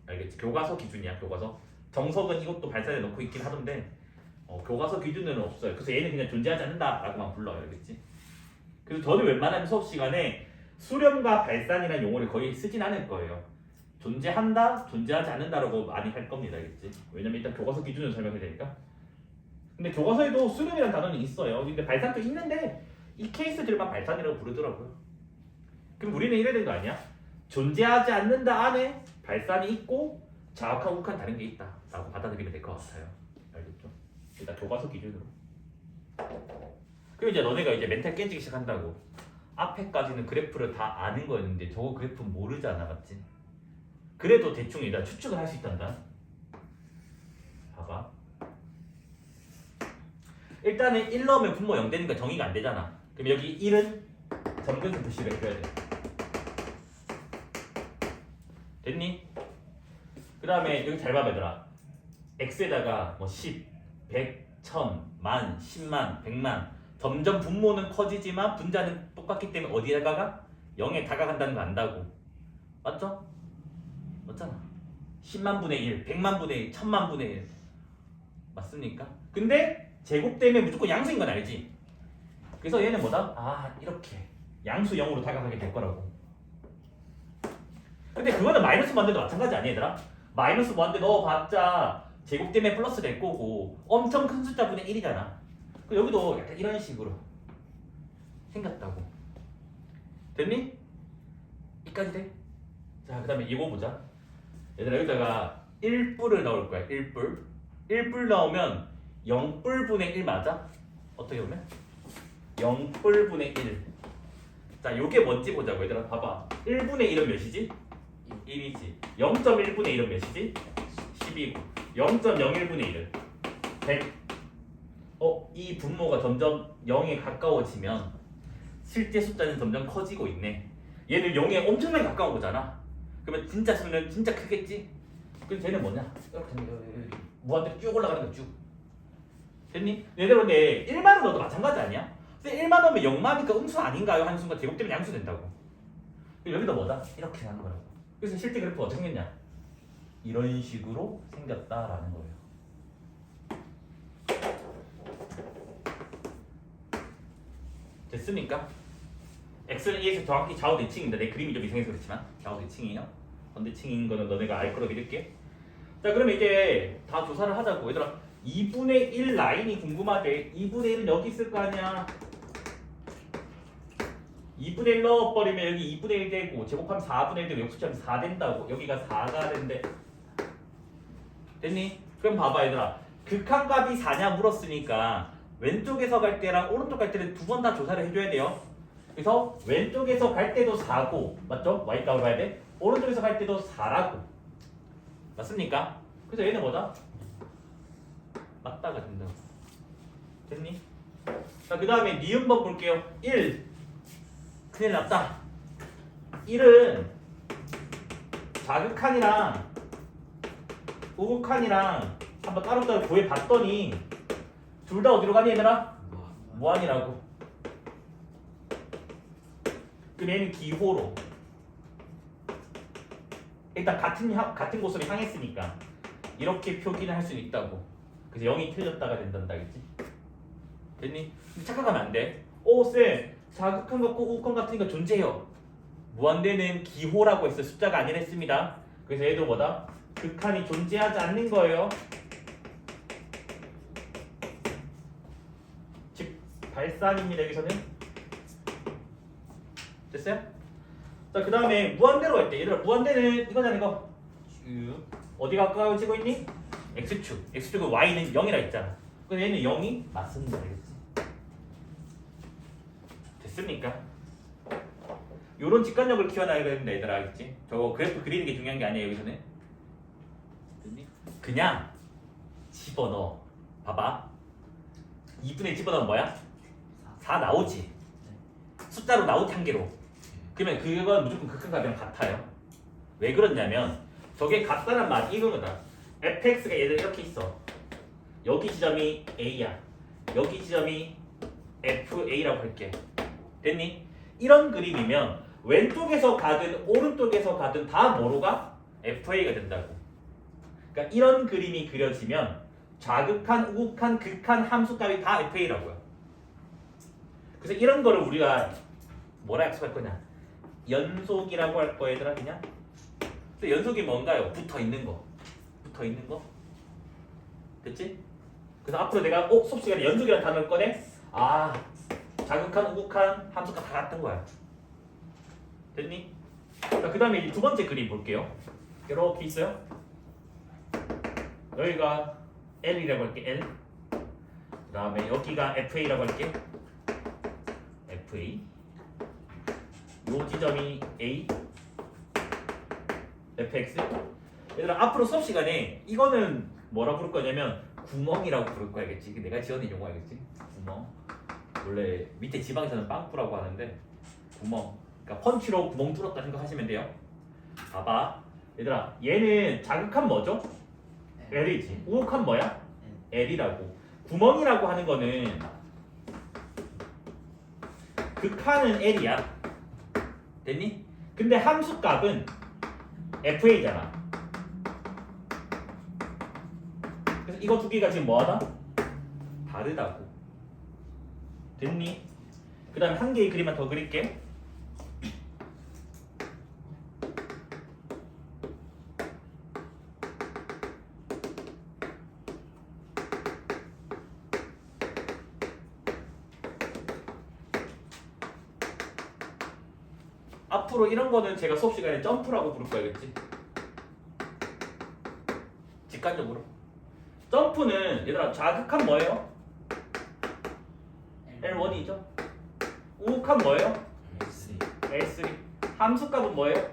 알겠지? 교과서 기준이야. 교과서. 정석은 이것도 발산에 넣고 있긴 하던데 교과서 기준은 없어요. 그래서 얘는 그냥 존재하지 않는다라고만 불러요. 알겠지? 그래서 저는 웬만하면 수업 시간에 수렴과 발산이라는 용어를 거의 쓰진 않을 거예요. 존재한다, 존재하지 않는다라고 많이 할 겁니다. 알겠지? 왜냐면 일단 교과서 기준을 설명해야 되니까. 근데 교과서에도 수렴이라는 단어는 있어요. 근데 발산도 있는데 이 케이스들만 발산이라고 부르더라고요. 그럼 우리는 이래야 되는 거 아니야? 존재하지 않는다 안에 발산이 있고 자극하고 uk한 다른 게 있다 라고 받아들이면 될 것 같아요. 알겠죠? 일단 교과서 기준으로. 그리고 이제 너네가 이제 멘탈 깨지기 시작한다고. 앞에까지는 그래프를 다 아는 거였는데 저거 그래프 모르잖아. 맞지? 그래도 대충 일단 추측을 할 수 있단다. 봐봐. 일단은 1 넣으면 분모 0 되는 거 정의가 안 되잖아. 그럼 여기 1은 점근수 표시를 해줘야 돼. 됐니? 그 다음에 여기 잘 봐봐 얘들아. x에다가 뭐 10, 100, 1000, 만, 10만, 100만 점점 분모는 커지지만 분자는 똑같기 때문에 어디에다가 0에 다가간다는 거 안다고. 맞죠? 맞잖아. 10만 분의 1, 100만 분의 1, 1000만 분의 1 맞습니까? 근데 제곱 때문에 무조건 양수인 건 알지? 그래서 얘는 뭐다? 아 이렇게 양수 0으로 다가가게 될 거라고. 근데 그거는 마이너스 무한대도 마찬가지 아니야 얘들아? 마이너스 무한대 넣어봤자 제곱 때문에 플러스 될 거고 엄청 큰 숫자분의 1이잖아. 여기도 약간 이런 식으로 생겼다고. 됐니? 이까지 돼? 자 그 다음에 이거 보자. 얘들아 여기다가 1뿔을 넣을 거야. 1뿔 1뿔 넣으면 0뿔분의 1 맞아? 어떻게 보면? 0뿔분의 1. 자 요게 뭔지 보자고 얘들아. 봐봐 1분의 1은 몇이지? 1이지. 0.1분의 1은 몇이지? 10이고 0.01분의 1은 100. 이 분모가 점점 0에 가까워지면 실제 숫자는 점점 커지고 있네. 얘는 0에 엄청나게 가까운 거잖아. 그러면 진짜 수는 진짜 크겠지? 그럼 쟤는 뭐냐? 이렇게 무한대로 쭉 올라가는 거 쭉. 됐니? 얘들아 근데 1만원 넣어도 마찬가지 아니야? 근데 1만 넣으면 0만이니까 음수 아닌가요? 하는 순간 제곱 때문에 양수 된다고. 여기다 뭐다? 이렇게 하는 거라고. 그래서 실제 그래프가 어떻게 생겼냐? 이런 식으로 생겼다라는 거예요. 됐습니까? x는 2에서 정확히 좌우 대칭입니다. 내 그림이 좀 이상해서 그렇지만 좌우 대칭이에요. 반대칭인 거는 너네가 알 거로 믿을게. 자 그러면 이제 다 조사를 하자고. 얘들아 2분의 1 라인이 궁금하대. 2분의 1은 여기 있을 거 아니야. 2분의 1 넣어버리면 여기 2분의 1 되고 제곱하면 4분의 1 되고 여기 숫자면 4 된다고. 여기가 4가 된대. 됐니? 그럼 봐봐 얘들아. 극한값이 4냐 물었으니까 왼쪽에서 갈 때랑 오른쪽 갈 때는 두 번 다 조사를 해줘야 돼요. 그래서 왼쪽에서 갈 때도 4고 맞죠? y값을 봐야 돼. 오른쪽에서 갈 때도 4라고. 맞습니까? 그래서 얘는 뭐다? 맞다가 된다고. 됐니? 자, 그 다음에 니은법 볼게요. 1. 큰일 났다. 1은 좌극한이랑 우극한이랑 한번 따로따로 구해봤더니 둘 다 어디로 가니 얘들아? 무한이라고. 그럼 얘는 기호로 일단 같은 곳으로 향했으니까 이렇게 표기는 할 수 있다고. 그래서 0이 틀렸다가 된단다, 알겠지? 됐니? 근데 착각하면 안 돼. 쌤, 자극한 같고 우극한 같으니까 존재해요. 무한대는 기호라고 해서 숫자가 아니랬습니다. 그래서 얘도 뭐다? 극한이 존재하지 않는 거예요. 즉 발산입니다. 여기서는 됐어요? 자, 그 다음에 무한대로 할 때 얘들아 무한대는 이거잖아. 이거 어디가 가까워지고 있니? x축. x축은 y는 0이라 했잖아. 그래서 얘는 0이 맞습니다. 알겠지? 됐습니까? 요런 직관력을 키워놔야 되는데 얘들아, 알겠지? 저거 그래프 그리는 게 중요한 게 아니에요. 여기서는 그냥 집어넣어. 봐봐. 2분의 집어넣으면 뭐야? 4 나오지. 숫자로 나오지 한 개로. 그러면 그건 무조건 극한값이랑 같아요. 왜 그러냐면 저게 같다는 말이 이거다. fx가 얘들 이렇게 있어. 여기 지점이 a야. 여기 지점이 fa라고 할게. 됐니? 이런 그림이면 왼쪽에서 가든 오른쪽에서 가든 다 뭐로 가? fa가 된다고. 그러니까 이런 그림이 그려지면 좌극한, 우극한, 극한 함수값이 다 fa라고요. 그래서 이런 거를 우리가 뭐라 약속할 거냐? 연속이라고 할 거야, 얘들아. 그냥. 그래서 연속이 뭔가요? 붙어 있는 거. 붙어 있는 거. 됐지? 그래서 앞으로 내가 수업 시간에 연속이라는 단어를 꺼내. 자극한, 우극한 함수가 다 같은 거야. 됐니? 자, 그 다음에 두 번째 그림 볼게요. 이렇게 있어요. 여기가 L이라고 할게. L. 그 다음에 여기가 FA라고 할게. FA. 요 지점이 A. FX. 얘들아 앞으로 수업 시간에 이거는 뭐라 부를 거냐면 구멍이라고 부를 거야, 알겠지? 내가 지어낸 용어 알겠지? 구멍. 원래 밑에 지방에서는 빵꾸라고 하는데 구멍. 그러니까 펀치로 구멍 뚫었다 생각하시면 돼요. 봐봐, 얘들아, 얘는 자극한 뭐죠? L이지. 우극한 뭐야? L이라고. 구멍이라고 하는 거는 극한은 L이야. 됐니? 근데 함수값은 FA잖아. 그래서 이거 두 개가 지금 뭐하다? 다르다고. 됐니? 그 다음에 한 개의 그림만 더 그릴게. 앞으로 이런 거는 제가 수업 시간에 점프라고 부를 거야겠지. 직관적으로. 점프는 얘들아 자극한 뭐예요? L1이죠. 우극한 뭐예요? L3. 함수값은 뭐예요?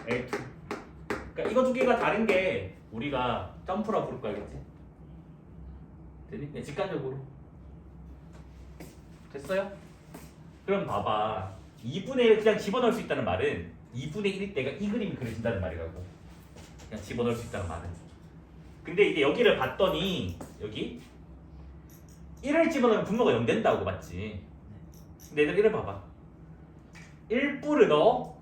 L2. 그러니까 이거 두 개가 다른 게 우리가 점프라고 부를 거야겠지. 됐니? 네, 직관적으로. 됐어요? 그럼 봐봐. 2분의 1 그냥 집어넣을 수 있다는 말은 2분의 1일 때가 이 그림이 그려진다는 말이라고. 그냥 집어넣을 수 있다는 말은. 근데 이제 여기를 봤더니 여기 1을 집어넣으면 분모가 0 된다고 맞지? 근데 얘들 1을 봐봐. 1뿔을 넣어.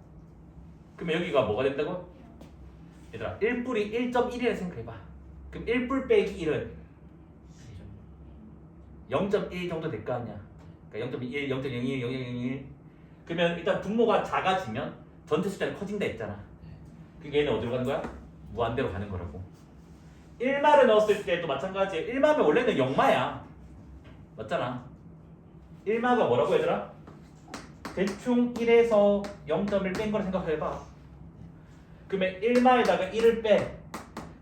그러면 여기가 뭐가 된다고? 얘들아 1뿔이 1.1이라 생각해봐. 그럼 1뿔 빼기 1은 0.1 정도 될 거 아니야. 그러니까 0.1, 0.01, 0.01. 그러면 일단 분모가 작아지면 전체 숫자는 커진다 했잖아. 그게 얘는 어디로 가는 거야? 무한대로 가는 거라고. 1마를 넣었을 때도 마찬가지야. 1마면 원래는 0마야. 맞잖아. 1마가 뭐라고 얘들아? 대충 1에서 0.1 뺀 거라 생각해봐. 그러면 1마에다가 1을 빼.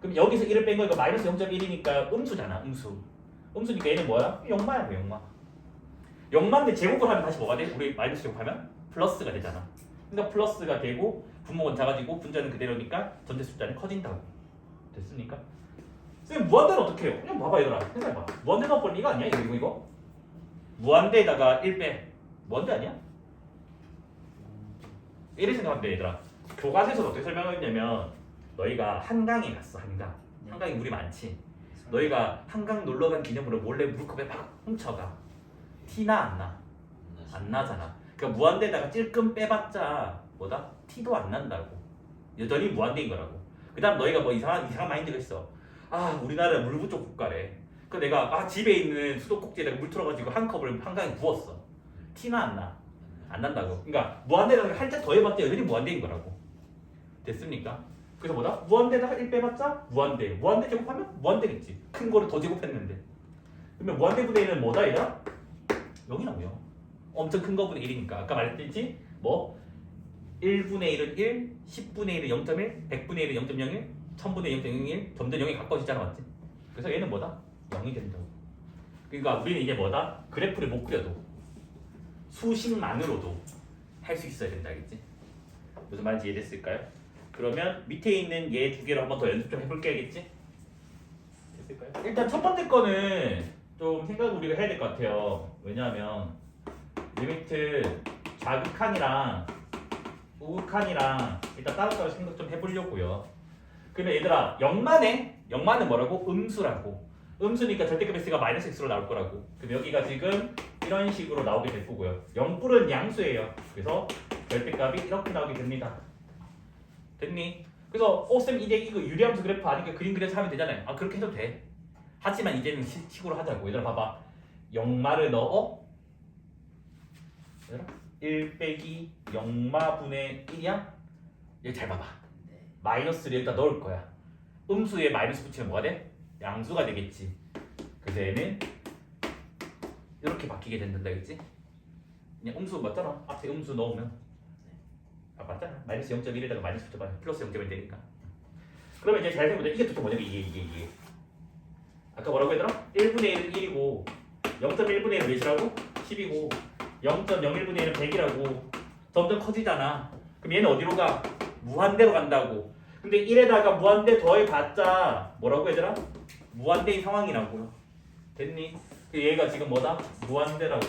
그럼 여기서 1을 뺀 거니까 마이너스 0.1이니까 음수잖아. 음수니까 얘는 뭐야? 0마야. 0마. 0마인데 제곱을 하면 다시 뭐가 돼? 우리 마이너스 제곱하면 플러스가 되잖아. 그러니까 플러스가 되고 분모는 작아지고 분자는 그대로니까 전체 숫자는 커진다고. 됐습니까? 선생님 무한대는 어떻게 해요? 그냥 봐봐 얘들아. 생각해봐. 무한대 넣어버린 이거 아니야? 이거? 무한대에다가 1 빼. 무한대 아니야? 이래 생각하면 돼 얘들아. 교과서에서 어떻게 설명했냐면 너희가 한강에 갔어. 한강에 물이 많지. 너희가 한강 놀러간 기념으로 몰래 물컵에 막 훔쳐가. 티나 안 나? 안 나잖아. 그러니까 무한대에다가 찔끔 빼봤자 뭐다? 티도 안 난다고. 여전히 무한대인 거라고. 그 다음 너희가 뭐 이상한 마인드가 있어. 아 우리나라 물 부족 국가래. 그 내가 집에 있는 수도꼭지에다가 물 틀어가지고 한 컵을 한강에 부었어. 티나 안 나? 안 난다고. 그러니까 무한대에다가 살짝 더 해봤자 여전히 무한대인 거라고. 됐습니까? 그래서 뭐다? 무한대에다가 1 빼봤자 무한대 제곱하면 무한대겠지. 큰 거를 더 제곱했는데. 그러면 무한대분의 1은 뭐다 얘들아? 여기 나오요. 엄청 큰 거분의 1이니까. 아까 말했듯이 뭐 1분의 1은 1, 10분의 1은 0.1, 100분의 1은 0.01, 1000분의 0.01, 점점 0에 가까워지잖아, 맞지? 그래서 얘는 뭐다? 0이 된다고. 그러니까 우리는 이제 뭐다? 그래프를 못 그려도 수식만으로도 할 수 있어야 된다, 알겠지? 무슨 말인지 이해됐을까요? 그러면 밑에 있는 얘 두 개로 한번 더 연습 좀 해볼게, 알겠지? 됐을까요? 일단 첫 번째 거는 좀 생각을 우리가 해야 될 것 같아요. 왜냐하면 리미트 자극한이랑 우극한이랑 일단 따로따로 생각 좀 해보려고요. 그러면 얘들아 0만은 뭐라고? 음수라고. 음수니까 절대값 x가 마이너스 x로 나올 거라고. 그럼 여기가 지금 이런 식으로 나오게 될 거고요. 0뿔은 양수예요. 그래서 절대값이 이렇게 나오게 됩니다. 됐니? 그래서 쌤 이제 이거 유리함수 그래프 아니까 그림 그려서 하면 되잖아요. 아 그렇게 해도 돼. 하지만 이제는 식으로 하자고. 얘들아 봐봐. 0마를 넣어. 얘들아 1 빼기 0마분의 1이야? 여기 잘 봐봐. 마이너스를 여기다 넣을 거야. 음수에 마이너스 붙이면 뭐가 돼? 양수가 되겠지. 그래서 얘는 이렇게 바뀌게 된다, 그랬지? 그냥 음수 맞잖아. 앞에 음수 넣으면 아 맞잖아. 마이너스 0.1에다가 마이너스 붙여봐. 플러스 0.1 되니까. 그러면 이제 잘 생각해보자. 이게 도대체 뭐냐면 이게 아까 뭐라고 했더라? 1분의 1은 1이고 0.1분의 1은 몇이라고? 10이고 0.01분의 1은 100이라고. 점점 커지잖아. 그럼 얘는 어디로 가? 무한대로 간다고. 근데 1에다가 무한대 더해봤자 뭐라고 얘들아? 무한대인 상황이라고요. 됐니? 그 얘가 지금 뭐다? 무한대라고.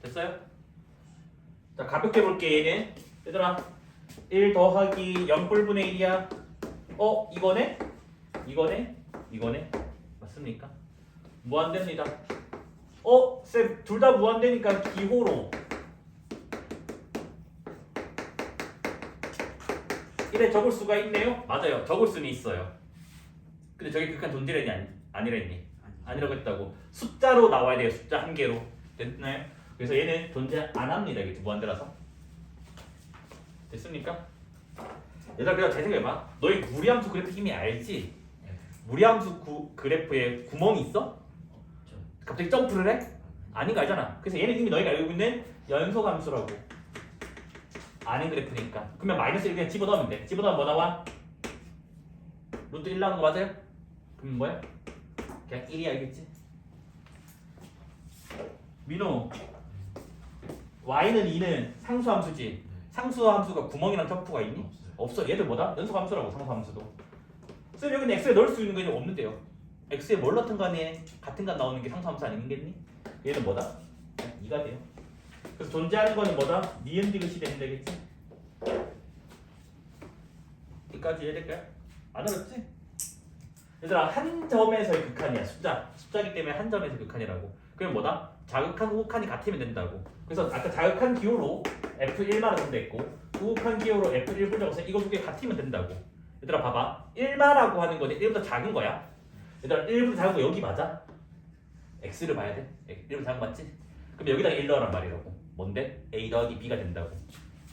됐어요? 자, 가볍게 볼게. 얘는 얘들아 1 더하기 0 뿔분의 1이야. 이거네? 이거네? 맞습니까? 무한대입니다. 쌤 둘 다 무한대니까 기호로 1에 적을 수가 있네요? 맞아요. 적을 수는 있어요. 근데 저게 극한 존재랬니? 아니랬니? 아니라고 했다고. 숫자로 나와야 돼요. 숫자 한 개로. 됐나요? 그래서 얘는 존재 안 합니다. 이게 무한대라서. 됐습니까? 얘들아 그냥 잘 생각해봐. 너희 무리함수 그래프 이미 알지? 무리함수 그래프에 구멍이 있어? 갑자기 점프를 해? 아닌 거 알잖아. 그래서 얘는 이미 너희가 알고 있는 연소함수라고. 아닌 그래프니까. 그러면 마이너스 1 그냥 집어넣으면 돼. 집어넣으면 뭐 나와? 루트 1 나오는 거 맞아요? 그럼 뭐야? 그냥 1이 알겠지? 민호 y는 2는 상수함수지. 상수함수가 구멍이랑 점프가 있니? 없어. 얘들 뭐다? 연소함수라고. 상수함수도. 쌤 여기는 x에 넣을 수 있는 게 없는데요. x에 뭘 넣든 간에 같은 간 나오는 게 상수함수 아니겠니? 얘는 뭐다? 2가 돼요. 그래서 존재하는 거는 뭐다? 니은 디귿이 되면 되겠지? 여기까지 이해될까요? 안 어렵지? 얘들아 한 점에서의 극한이야. 숫자기 때문에 한 점에서 극한이라고. 그럼 뭐다? 자극한 우극한이 같으면 된다고. 그래서 아까 자극한 기호로 F1마를 선택했고 우극한 기호로 F1 보자고 해서 이거 두 개 같으면 된다고. 얘들아 봐봐. 1마라고 하는 거는 1보다 작은 거야. 얘들아 1보다 작은 거 여기 맞아? X를 봐야 돼. 1보다 작은 거 맞지? 그럼 여기다가 1 넣으란 말이라고. 뭔데? A 더하기 B가 된다고.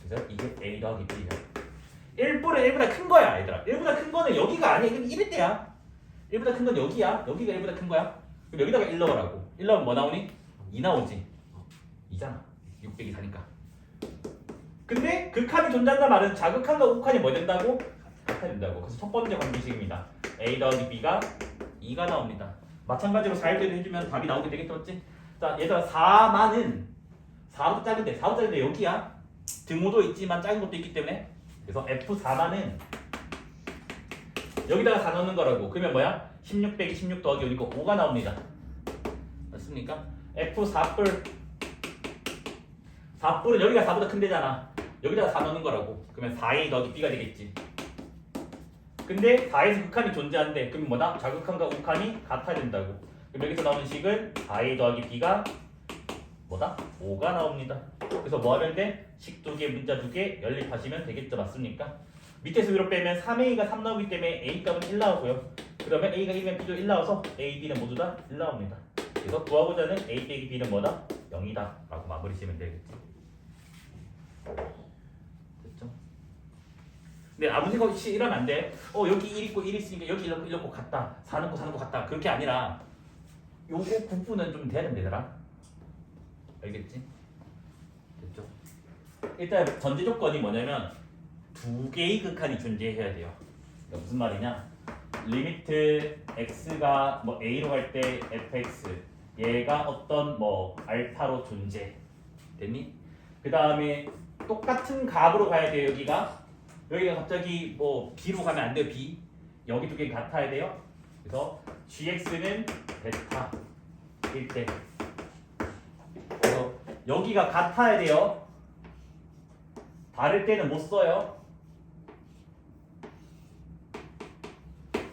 그래서 이게 A 더하기 B야. 1뿔은 1보다 큰 거야 얘들아. 1보다 큰 거는 여기가 아니야. 이건 1일 때야. 1보다 큰 건 여기야. 여기가 1보다 큰 거야. 그럼 여기다가 1 넣으라고. 1 넣으면 뭐 나오니? 2 나오지. 2잖아. 6 빼기 4니까. 근데 극한이 존재한다는 말은 자극한과 우극한이 뭐 된다고? 같아야 된다고. 그래서 첫 번째 관계식입니다. A 더하기 B가 2가 나옵니다. 마찬가지로 4일 때도 해주면 답이 나오게 되겠죠, 맞지? 자, 얘들아 4만은 4보다 작은데 4보다 작은데 여기야. 등호도 있지만 작은 것도 있기 때문에 그래서 F4만은 여기다가 4 넣는 거라고. 그러면 뭐야? 16 빼기 16 더하기 5니까 5가 나옵니다. 맞습니까? F4뿔 4뿔은 여기가 4보다 큰 데잖아. 여기다가 4 넣는 거라고. 그러면 4A 더하기 B가 되겠지. 근데 4에서 극한이 존재한대. 그럼 뭐다? 자극한과 우극한이 같아야 된다고. 그럼 여기서 나오는 식은 4A 더하기 B가 뭐다? 5가 나옵니다. 그래서 뭐 하면 돼? 식 2개, 문자 2개 연립하시면 되겠죠. 맞습니까? 밑에서 위로 빼면 3A가 3 나오기 때문에 A 값은 1 나오고요. 그러면 A가 1이면 B도 1 나와서 A, B는 모두 다 1 나옵니다. 그래서 구하고자 하는 A 빼기 B는 뭐다? 0이다 라고 마무리 지으면 되겠지. 됐죠? 근데 아무 생각 없이 이러면 안 돼. 여기 1 있고 1 있으니까 여기 1 넣고 같다. 4 넣고 4 넣고 같다. 그렇게 아니라 요거 구분은 좀 돼야 된다더라. 알겠지? 됐죠? 일단 전제 조건이 뭐냐면 두 개의 극한이 존재해야 돼요. 그러니까 무슨 말이냐? 리미트 x가 뭐 a로 갈 때 fx 얘가 어떤 뭐 알파로 존재 됐니? 그 다음에 똑같은 값으로 가야 돼요. 여기가 갑자기 뭐 b로 가면 안 돼요. b 여기 두 개 같아야 돼요. 그래서 gx는 베타일 때 그래서 여기가 같아야 돼요. 다를 때는 못 써요.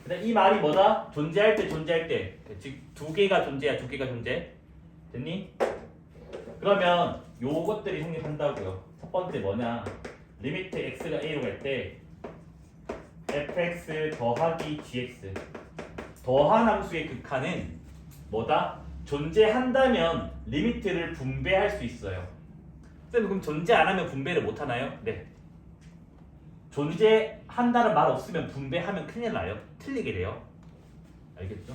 근데 이 말이 뭐다? 존재할 때 즉 두 개가 존재야. 두 개가 존재 됐니? 그러면 요것들이 성립한다고요. 첫 번째 뭐냐? 리미트 x가 a로 갈 때 fx 더하기 gx 더한 함수의 극한은 뭐다? 존재한다면 리미트를 분배할 수 있어요. 쌤 그럼 존재 안 하면 분배를 못 하나요? 네. 존재한다는 말 없으면 분배하면 큰일 나요. 틀리게 돼요. 알겠죠?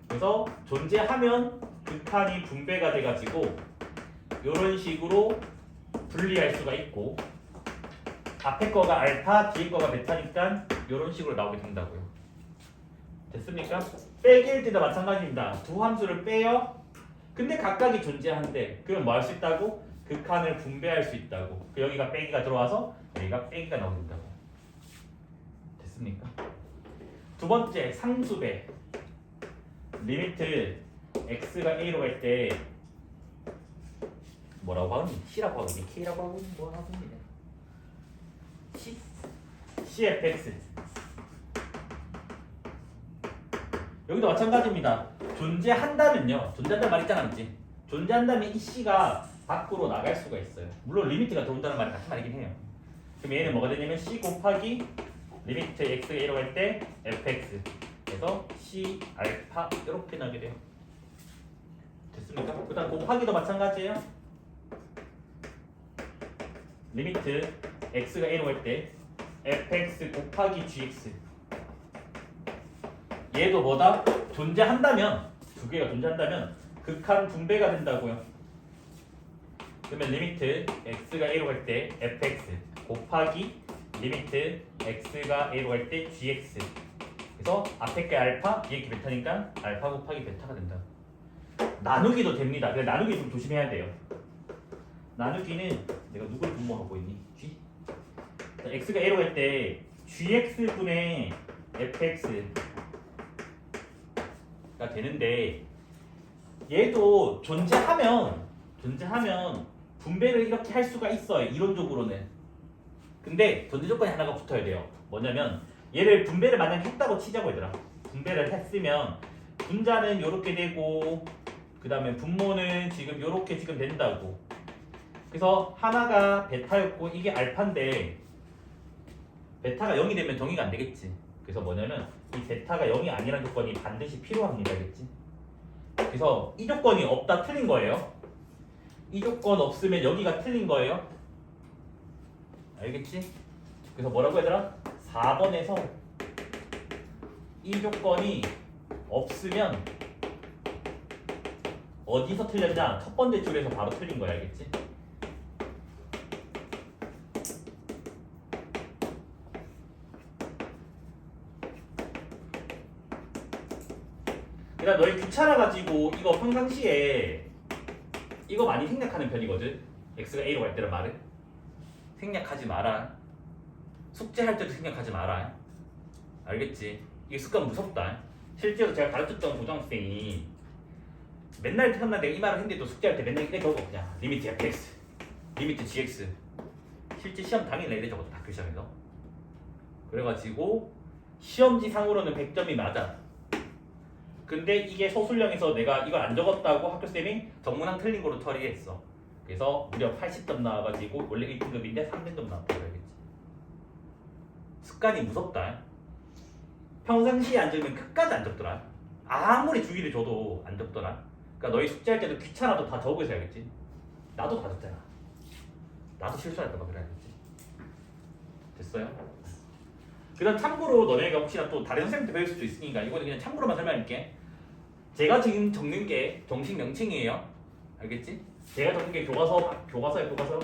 그래서 존재하면 극한이 분배가 돼가지고 이런 식으로 분리할 수가 있고 앞에 거가 알파, 뒤에 거가 베타니까 이런 식으로 나오게 된다고요. 됐습니까? 빼기일 때도 마찬가지입니다. 두 함수를 빼요. 근데 각각이 존재한대. 그럼 뭐 할 수 있다고? 극한을 분배할 수 있다고. 여기가 빼기가 들어와서 여기가 빼기가 나오게 된다고. 됐습니까? 두 번째 상수배 리미트 x가 a로 갈 때 뭐라고 하니? c라고 하니? k라고 하고 뭐 하고 있냐? cfx 여기도 마찬가지입니다. 존재한다면요. 존재한다는 말 있잖아, 그치? 존재한다면 이 c가 밖으로 나갈 수가 있어요. 물론 리미트가 들어온다는 말이 같은 말이긴 해요. 그럼 얘는 뭐가 되냐면 c 곱하기 리미트 x가 1로 갈 때 fx 그래서 c 알파 이렇게 나게 돼요. 됐습니까? 그 다음 곱하기도 마찬가지예요. 리미트 x가 1로 갈 때 fx 곱하기 gx 얘도 뭐다? 존재한다면 두 개가 존재한다면 극한 분배가 된다고요. 그러면 리미트 x가 a로 갈 때 fx 곱하기 리미트 x가 a로 갈 때 gx 그래서 앞에 게 알파 뒤에 게 베타니까 알파 곱하기 베타가 된다. 나누기도 됩니다. 근데 나누기 좀 조심해야 돼요. 나누기는 내가 누굴 분모하고 있니? g x가 a로 갈 때 gx분의 fx가 되는데 얘도 존재하면 분배를 이렇게 할 수가 있어요. 이론적으로는. 근데 전제 조건이 하나가 붙어야 돼요. 뭐냐면 얘를 분배를 만약에 했다고 치자고 얘들아. 분배를 했으면 분자는 이렇게 되고 그 다음에 분모는 지금 이렇게 지금 된다고. 그래서 하나가 베타였고 이게 알파인데 베타가 0이 되면 정의가 안 되겠지. 그래서 뭐냐면 이 베타가 0이 아니라는 조건이 반드시 필요합니다. 알겠지? 그래서 이 조건이 없다 틀린 거예요. 이 조건 없으면 여기가 틀린 거예요. 알겠지? 그래서 뭐라고 얘들아? 4번에서 이 조건이 없으면 어디서 틀렸냐? 첫 번째 줄에서 바로 틀린 거야. 알겠지? 그러니까 너희 귀찮아가지고 이거 평상시에 이거 많이 생략하는 편이거든. x가 a로 갈 때는 말을 생략하지 마라. 숙제할 때도 생략하지 마라. 알겠지? 이게 습관 무섭다. 실제로 제가 가르쳤던 고등학생이 맨날 첫날 내가 이 말을 했는데도 숙제할 때 맨날 이래 적어. 그냥 리미트 fx, 리미트 gx. 실제 시험 당일날 이래 적어도 학교 시험에서. 그래가지고 시험지상으로는 100점이 맞아. 근데 이게 서술형에서 내가 이걸 안 적었다고 학교쌤이 정문항 틀린 거로 처리했어. 그래서 무려 80점 나와가지고 원래 1등급인데 300점 나왔다고 해야겠지. 습관이 무섭다. 평상시에 안 적으면 끝까지 안 적더라. 아무리 주기를 줘도 안 적더라. 그러니까 너희 숙제할 때도 귀찮아도 다 적어서 해야겠지. 나도 다 적잖아. 나도 실수했던 거 그래야겠지. 됐어요? 그 다음 참고로 너네가 혹시나 또 다른 선생님한테 배울 수도 있으니까 이거는 그냥 참고로만 설명할게. 제가 지금 적는 게 정식 명칭이에요. 알겠지? 제가 적는 게 교과서야 교과서.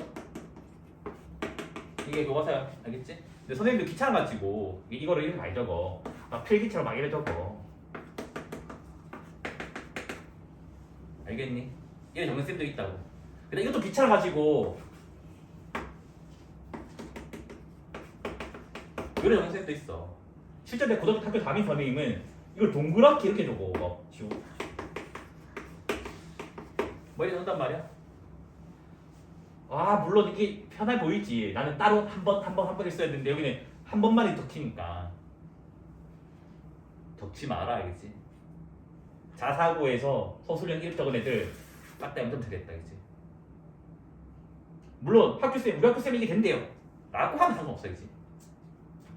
이게 교과서야. 알겠지? 근데 선생님들 귀찮아가지고 이거를 이렇게 많이 적어. 막 필기처럼 막 이래 적어. 알겠니? 이래 적는 쌤도 있다고. 근데 이것도 귀찮아가지고 이래 적는 쌤도 있어. 실제 내 고등학교 학교 담임 선생님은 이걸 동그랗게 이렇게 적어. 막 지우. 뭐 이렇게 적단 말이야? 아 물론 이게 편해 보이지. 나는 따로 한 번 했어야 되는데 여기는 한 번만에 적히니까 적지 마라. 알겠지? 자사고에서 서술형 이렇게 적은 애들 딱딱 엄청 되겠다. 알겠지? 물론 우리 학교쌤이 이게 된대요 라고 하면 상관없어. 알겠지?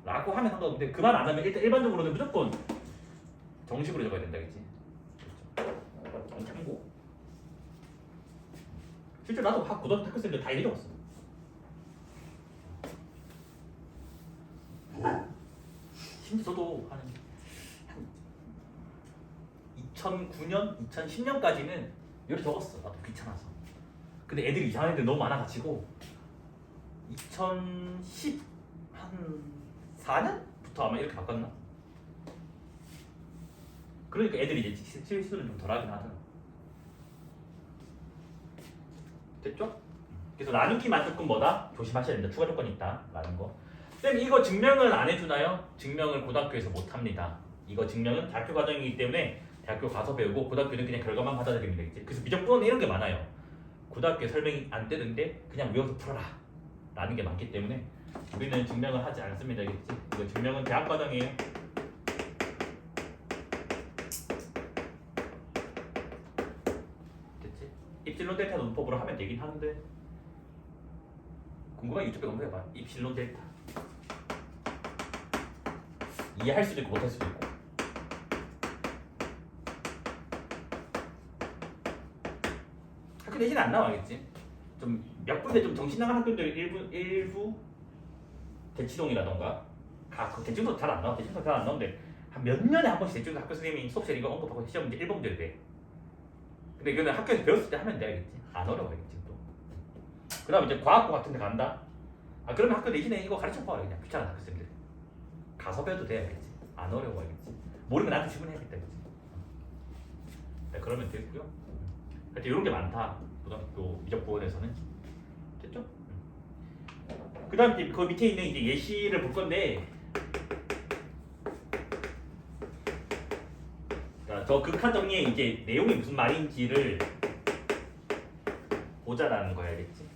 라고 하면 상관없는데 그 말 안 하면 일단 일반적으로는 무조건 정식으로 적어야 된다. 알겠지? 그렇죠? 참고. 실제 나도 고등학교 학교쌤들 다 이래 적었어. 심지어 저도 한 2009년, 2010년까지는 이렇게 적었어. 나도 귀찮아서. 근데 애들이 이상한 애들 너무 많아가지고 2010 한 4년부터 아마 이렇게 바꿨나? 그러니까 애들이 이제 실수는 좀 덜하긴 하더라. 됐죠? 그래서 나누기만 조금 뭐다? 조심하셔야 된다. 추가 조건이 있다. 라는 거. 쌤 이거 증명을 안 해주나요? 증명을 고등학교에서 못합니다. 이거 증명은 대학교 과정이기 때문에 대학교 가서 배우고 고등학교는 그냥 결과만 받아들이면 되겠지. 그래서 미적분은 이런 게 많아요. 고등학교에 설명이 안 되는데 그냥 외워서 풀어라 라는 게 많기 때문에 우리는 증명을 하지 않습니다. 알겠지? 이거 증명은 대학 과정이에요. 됐지? 입실론 델타 논법으로 하면 되긴 하는데 궁금한 유튜브에 검색해봐. 입실론 델타 이해할 수도 있고 못할 수도 있고. 학교 내신 안 나와야겠지. 좀 몇 군데 좀 정신 나간 학교들 일부 대치동이라던가 그 대치동도 잘 안 나와. 대치동도 잘 안 나오는데 한 몇 년에 한 번씩 대치동 학교 선생님이 수업시간에 이거 언급하고 시험 문제 1번문제를 돼. 근데 이거는 학교에서 배웠을 때 하면 돼야겠지. 안 어려워야겠지 또. 그 다음 이제 과학고 같은 데 간다. 아 그러면 학교 내신에 이거 가르쳐 봐라. 그냥 귀찮아 학교 선생님들. 가서 배워도 돼야겠지. 안 어려워야겠지. 모르면 나한테 질문해야겠다. 네, 그러면 되고요. 하여튼 이런 게 많다. 고등학교 미적분에서는. 됐죠? 그 다음 그 밑에 있는 이제 예시를 볼 건데 그러니까 저 극한 정리의 이제 내용이 무슨 말인지를 보자라는 거야. 알겠지?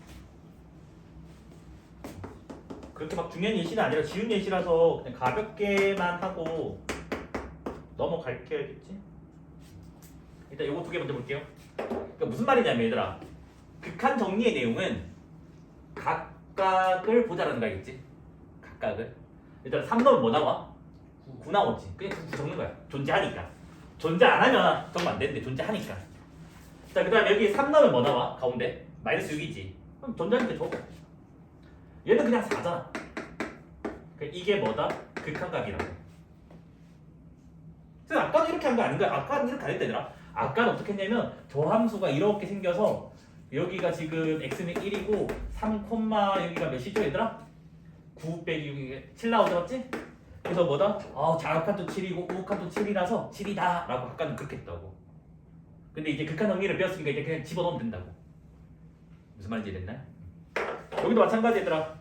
그렇게 막 중요한 예시는 아니라 쉬운 예시라서 그냥 가볍게만 하고 넘어갈게요. 알겠지? 일단 요거 두 개 먼저 볼게요. 그러니까 무슨 말이냐면 얘들아 극한 정리의 내용은 각각을 보자라는 거 알겠지? 각각을 일단 3 넣으면 뭐 나와? 9 나오지. 그냥 9 적는 거야. 존재하니까. 존재 안 하면 적으면 안 되는데 존재하니까. 자, 그 다음에 여기 3 넣으면 뭐 나와? 가운데 마이너스 6이지. 그럼 존재하니까 적어. 얘는 그냥 4잖아. 이게 뭐다? 극한각이라고. 그래서 아까도 이렇게 한 거 아닌가? 아까는 이렇게 안 했다 얘들아. 아까는 어떻게 했냐면 저 함수가 이렇게 생겨서 여기가 지금 x는 1이고 3, 여기가 몇이죠 얘들아? 9 빼기 6이 7 나오죠 맞지? 그래서 뭐다? 좌우칸도 7이고 우칸도 7이라서 7이다 라고 아까는 그렇게 했다고. 근데 이제 극한 정리를 배웠으니까 이제 그냥 집어넣으면 된다고. 무슨 말인지 이해됐나요? 여기도 마찬가지 얘들아.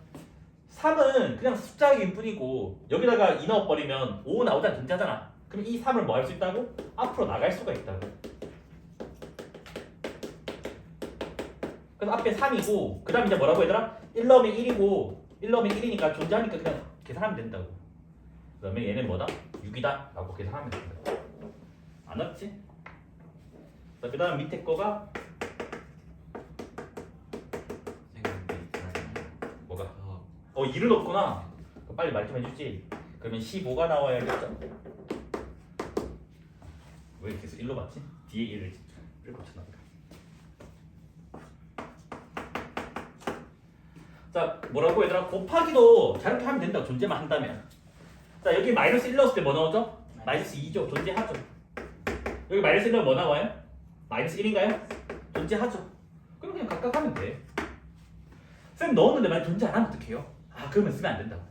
3은 그냥 숫자일 뿐이고 여기다가 2 넣어버리면 5 나오자는 존재하잖아. 그럼 이 3을 뭐 할 수 있다고? 앞으로 나갈 수가 있다고. 그래서 앞에 3이고 그 다음에 이제 뭐라고 얘들아? 1 넣으면 1이고 1 넣으면 1이니까 존재하니까 그냥 계산하면 된다고. 그 다음에 얘는 뭐다? 6이다 라고 계산하면 된다고. 안 왔지? 그 다음 밑에 거가 뭐가? 2를 넣었구나. 빨리 말 좀 해주지. 그러면 15가 나와야겠죠? 왜 계속 1로 봤지? 뒤에 1을 붙여놨다. 자, 뭐라고 얘들아? 곱하기도 저렇게 하면 된다고. 존재만 한다면. 자, 여기 마이너스 1 넣었을 때 뭐 나오죠? 마이너스 2죠. 존재하죠. 여기 마이너스 1 넣으면 뭐 나와요? 마이너스 1인가요? 존재하죠. 그럼 그냥 각각 하면 돼. 쌤 넣었는데 만약 존재 안 하면 어떡해요? 그러면 쓰면 안 된다고.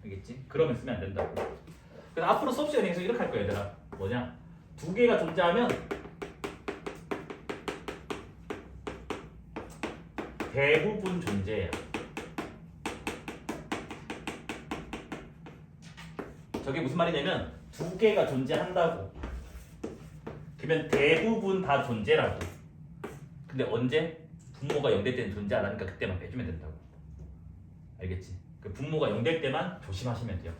알겠지? 그러면 쓰면 안 된다고. 그래서 앞으로 수업 시간에 계속 이렇게 할 거야 얘들아. 뭐냐? 두 개가 존재하면 대부분 존재해요. 저게 무슨 말이냐면 두 개가 존재한다고. 그러면 대부분 다 존재라고. 근데 언제? 분모가 0될 때는 존재 안 하니까 그때만 빼주면 된다고. 알겠지? 그 분모가 0될 때만 조심하시면 돼요.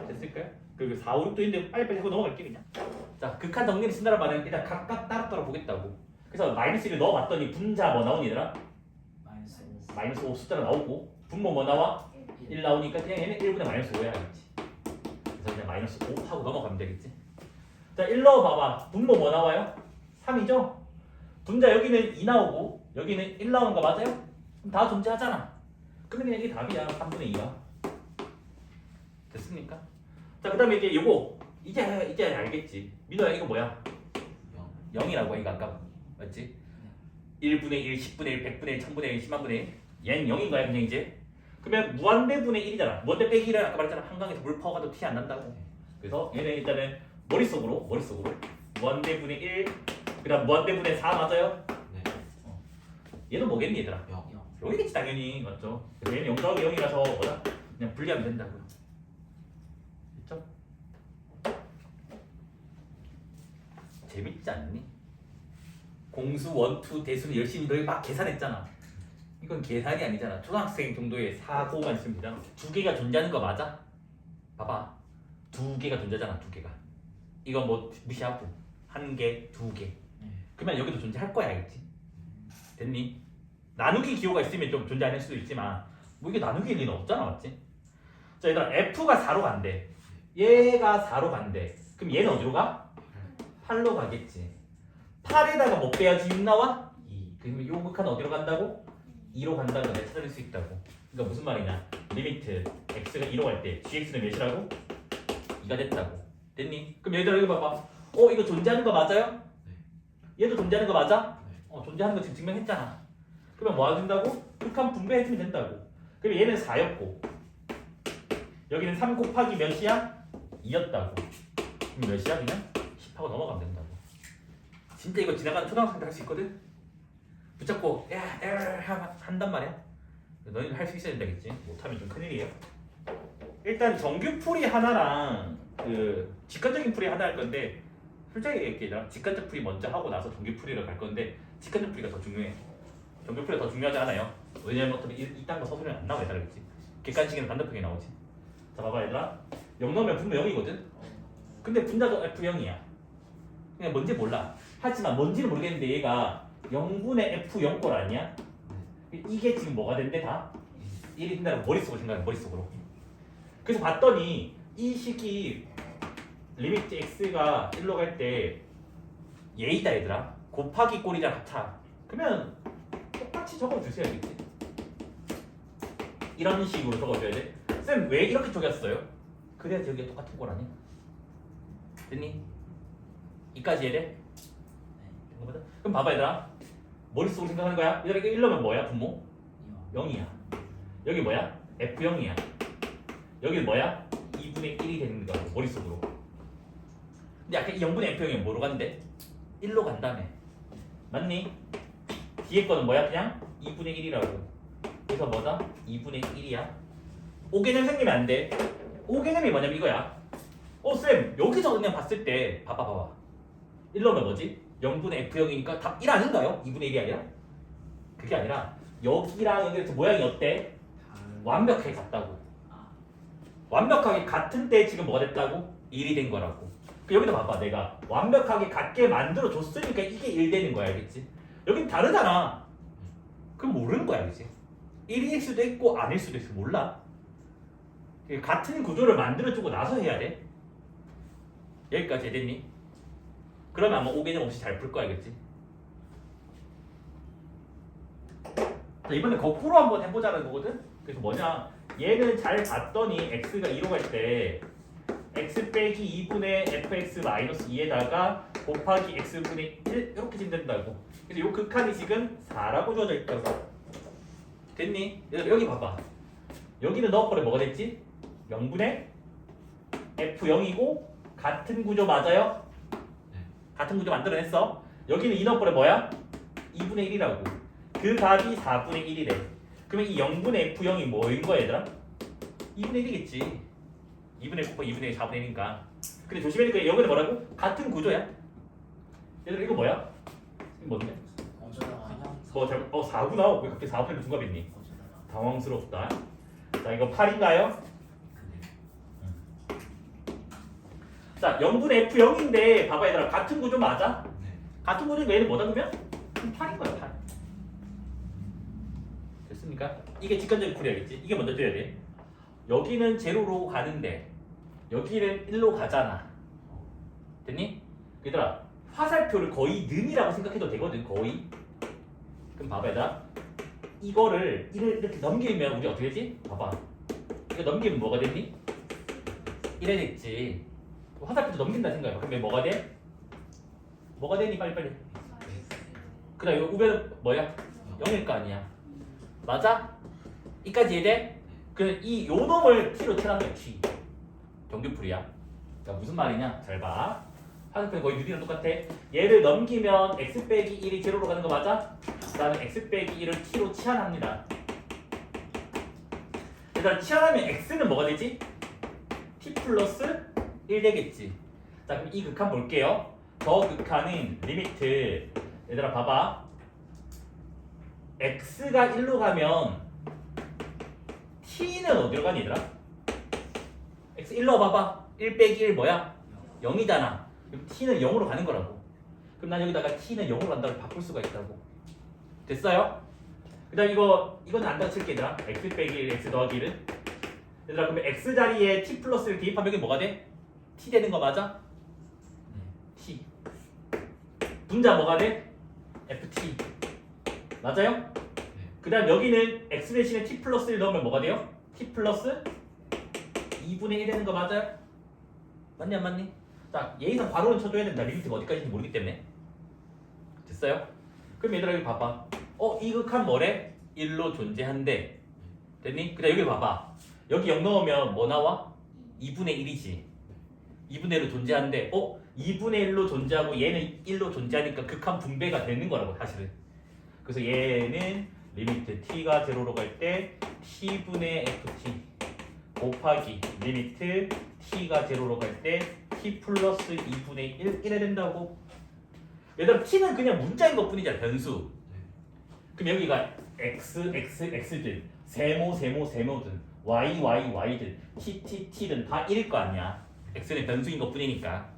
됐을까요? 그리고 4, 5, 6도 있는데 빨리빨리 하고 넘어갈게 그냥. 자, 극한 정리를 쓴다는 말은 일단 각각 따로따로 보겠다고. 그래서 마이너스 1을 넣어봤더니 분자 뭐 나오니 얘들아? 마이너스 5 숫자가 나오고 분모 뭐 나와? 1 나오니까 그냥 얘는 1분의 마이너스 5 해야겠지. 그래서 그냥 마이너스 5 하고 넘어가면 되겠지. 자, 1 넣어봐봐. 분모 뭐 나와요? 3이죠? 분자 여기는 2 나오고 여기는 1 나오는 거 맞아요? 그럼 다 존재하잖아. 그러면 그냥 이게 답이야. 3분의 2가. 됐습니까? 자, 그 다음에 이제 요거 이제 알겠지. 민호야 이거 뭐야? 0이라고 이거 아까 맞지? 1분의 1, 10분의 1, 100분의 1, 1000분의 1, 10만분의 1 얘는 0인 거야 그냥 이제. 그러면 무한대분의 1이잖아. 무한대 빼기 1은 아까 말했잖아. 한강에서 물 퍼가도 티 안 난다고. 그래서 얘는 일단은 머릿속으로 무한대분의 1 그 다음 무한대분의 4 맞아요? 네. 얘는 뭐겠니 얘들아? 0. 0이겠지 당연히 맞죠? 그래서 얘는 0 더하기 0이라서 뭐다? 그냥 분리하면 된다고요. 재밌지 않니? 공수, 원투, 대수는 열심히 너희 막 계산했잖아. 이건 계산이 아니잖아. 초등학생 정도의 사고만 있으면 되잖아. 두 개가 존재하는 거 맞아? 봐봐. 두 개가 존재하잖아. 두 개가. 이거 뭐 무시하고 한 개, 두 개. 그러면 여기도 존재할 거야, 알겠지? 됐니? 나누기 기호가 있으면 좀 존재 안 할 수도 있지만 뭐 이게 나누기 리는 없잖아, 맞지? 자, 얘들아 F가 4로 간대. 얘가 4로 간대. 그럼 얘는 어디로 가? 8로 가겠지. 8에다가 뭐 빼야지 6 나와? 2. 그러면 요 극한 어디로 간다고? 2로 간다고 내가 찾아낼 수 있다고. 그러니까 무슨 말이냐? 리미트 x가 2로 갈 때 gx는 몇이라고? 2가 됐다고. 됐니? 그럼 얘들아 여기 봐봐. 이거 존재하는 거 맞아요? 얘도 존재하는 거 맞아? 존재하는 거 지금 증명했잖아. 그러면 뭐 해준다고? 극한 분배해주면 된다고. 그럼 얘는 4였고 여기는 3 곱하기 몇이야? 2였다고. 그럼 몇이야? 그냥 10하고 넘어가면 된다고. 진짜 이거 지나가는 초등학생도 할 수 있거든? 붙잡고 야 한단 말이야. 너희는 할 수 있어야 된다겠지. 못하면 좀 큰일이에요. 일단 정규풀이 하나랑 그 직관적인 풀이 하나 할 건데 솔직히 얘기해. 직관적 풀이 먼저 하고 나서 정규풀이로 갈 건데 직관적 풀이가 더 중요해. 정규풀이가 더 중요하지 않아요. 왜냐면 어차피 이딴 거 서술은 안 나와. 얘들아, 그치? 객관식에는 반대편이 나오지. 자, 봐봐 얘들아. 0 넣으면 분모 0이거든? 근데 분자도 F0이야. 그냥 뭔지 몰라. 하지만 뭔지는 모르겠는데 얘가 0분의 F0꼴 아니야? 이게 지금 뭐가 된대 다? 1이 된다고 머릿속으로 생각해. 머릿속으로. 그래서 봤더니 이 식이 리미트 x가 1로 갈 때 얘이다 얘들아. 곱하기 꼴이랑 같아. 그러면 똑같이 적어주세요. 알겠지? 이런 식으로 적어줘야 돼. 쌤 왜 이렇게 적였어요? 그래야지 여기가 똑같은 꼴 아니야? 됐니? 이까지 해야 돼? 그럼 봐봐 얘들아. 머릿속으로 생각하는 거야. 얘들아 이거 1로면 뭐야 분모? 0이야. 여기 뭐야? F0이야. 여기는 뭐야? 2분의 1이 되는 거야 머릿속으로. 근데 아까 이 0분의 F0이 뭐로 간대? 1로 간다며. 맞니? 뒤에 거는 뭐야? 그냥 2분의 1이라고. 그래서 뭐다? 2분의 1이야. 5개념 생기면 안 돼. 5개념이 뭐냐면 이거야. 쌤 여기서 그냥 봤을 때 봐봐. 1로면 뭐지? 0분의 F0이니까 답 1 아닌가요? 2분의 1이 아니라? 그게 아니라 여기랑 여기 모양이 어때? 완벽하게 같다고. 완벽하게 같은 때 지금 뭐가 됐다고? 1이 된 거라고. 여기도 봐봐. 내가 완벽하게 같게 만들어 줬으니까 이게 1 되는 거야. 알겠지? 여긴 다르잖아. 그럼 모르는 거야. 알겠지? 1일 수도 있고 아닐 수도 있어. 몰라. 같은 구조를 만들어주고 나서 해야 돼. 여기까지 됐니? 그러면 아마 5개념 없이 잘 풀 거야. 알겠지? 자, 이번에 거꾸로 한번 해보자는 거거든? 그래서 뭐냐? 얘는 잘 봤더니 x가 2로 갈 때 x 빼기 2분의 fx 마이너스 2에다가 곱하기 x분의 1 이렇게 지면 된다고. 그래서 요 극한이 지금 4라고 주어져 있다고. 됐니? 여기 봐봐. 여기는 넣어버려 뭐가 됐지? 0분의 f0이고 같은 구조 맞아요? 같은 구조 만들어냈어. 여기는 이 넣어버려 뭐야? 2분의 1이라고. 그 값이 4분의 1이래. 그러면 이 0분의 F0이 뭐인 거야 얘들아? 2분의 1이겠지. 2분의 1 곱하기 2분의 1 4분의 1이니까. 근데 조심해야 여기는 뭐라고? 같은 구조야. 얘들아 이거 뭐야? 이거 뭔데? 뭐 잘못 4구나. 왜 갑자기 4분의 1 둔갑했니? 당황스럽다. 자 이거 8인가요? 자 0분의 F0인데 봐봐 얘들아 같은 구조 맞아? 같은 구조니까 얘는 뭐다 그러면? 8인 거야 8. 됐습니까? 이게 직관적인 풀이야겠지? 이게 먼저 줘야 돼. 여기는 제로로 가는데 여기는 1로 가잖아. 됐니? 얘들아 화살표를 거의 는이라고 생각해도 되거든. 거의. 그럼 봐봐 얘들아 이거를 1을 이렇게 넘기면 우리 어떻게 되지? 봐봐 이거 넘기면 뭐가 됐니? 1에 됐지. 화살표도 넘긴다 생각해. 그러면 뭐가 돼? 뭐가 되니? 빨리빨리. 그 다음 이거 우변은 뭐야? 0일 거 아니야. 맞아? 이까지 이해돼? 이 요놈을 t로 채라는 거야. t. 정규풀이야. 그러니까 무슨 말이냐? 잘 봐. 화살표는 거의 유리랑 똑같아. 얘를 넘기면 x 빼기 1이 제로로 가는 거 맞아? 그 다음에 x 빼기 1을 t로 치환합니다. 일단 치환하면 x는 뭐가 되지? t 플러스 1 되겠지. 자 그럼 이 극한 볼게요. 저 극한은 리미트 얘들아 봐봐 x가 1로 가면 t는 어디로 가니 얘들아? x 1로 봐봐 1 빼기 1 뭐야? 0이잖아 그럼 t는 0으로 가는 거라고 그럼 난 여기다가 t는 0으로 간다고 바꿀 수가 있다고 됐어요? 그 다음 이거는 안 다칠게 얘들아 x 빼기 1 x 더하기 1은 얘들아 그러면 x 자리에 t 플러스를 대입하면 이게 뭐가 돼? t 되는 거 맞아? t 분자 뭐가 돼? ft 맞아요? 그 다음 여기는 x 대신에 t 플러스 1 넣으면 뭐가 돼요? t 플러스 2분의 1 되는 거 맞아요? 맞니 안 맞니? 자 예의상 바로는 쳐줘야 된다 리미트가 어디까지인지 모르기 때문에 됐어요? 그럼 얘들아 여기 봐봐 이 극한 뭐래? 1로 존재한대 됐니? 그 다음 여기 봐봐 여기 0 넣으면 뭐 나와? 2분의 1이지 2분의 1로 존재한대 2분의 1로 존재하고 얘는 1로 존재하니까 극한 분배가 되는 거라고 사실은 그래서 얘는 리미트 t가 0로 갈 때 t분의 ft 곱하기 리미트 t가 0로 갈 때 t 플러스 2분의 1 이래 된다고 얘들아 t는 그냥 문자인 것 뿐이잖아 변수 그럼 여기가 x든 세모든 y든 t든 다 1일 거 아니야 x는 변수인 것 뿐이니까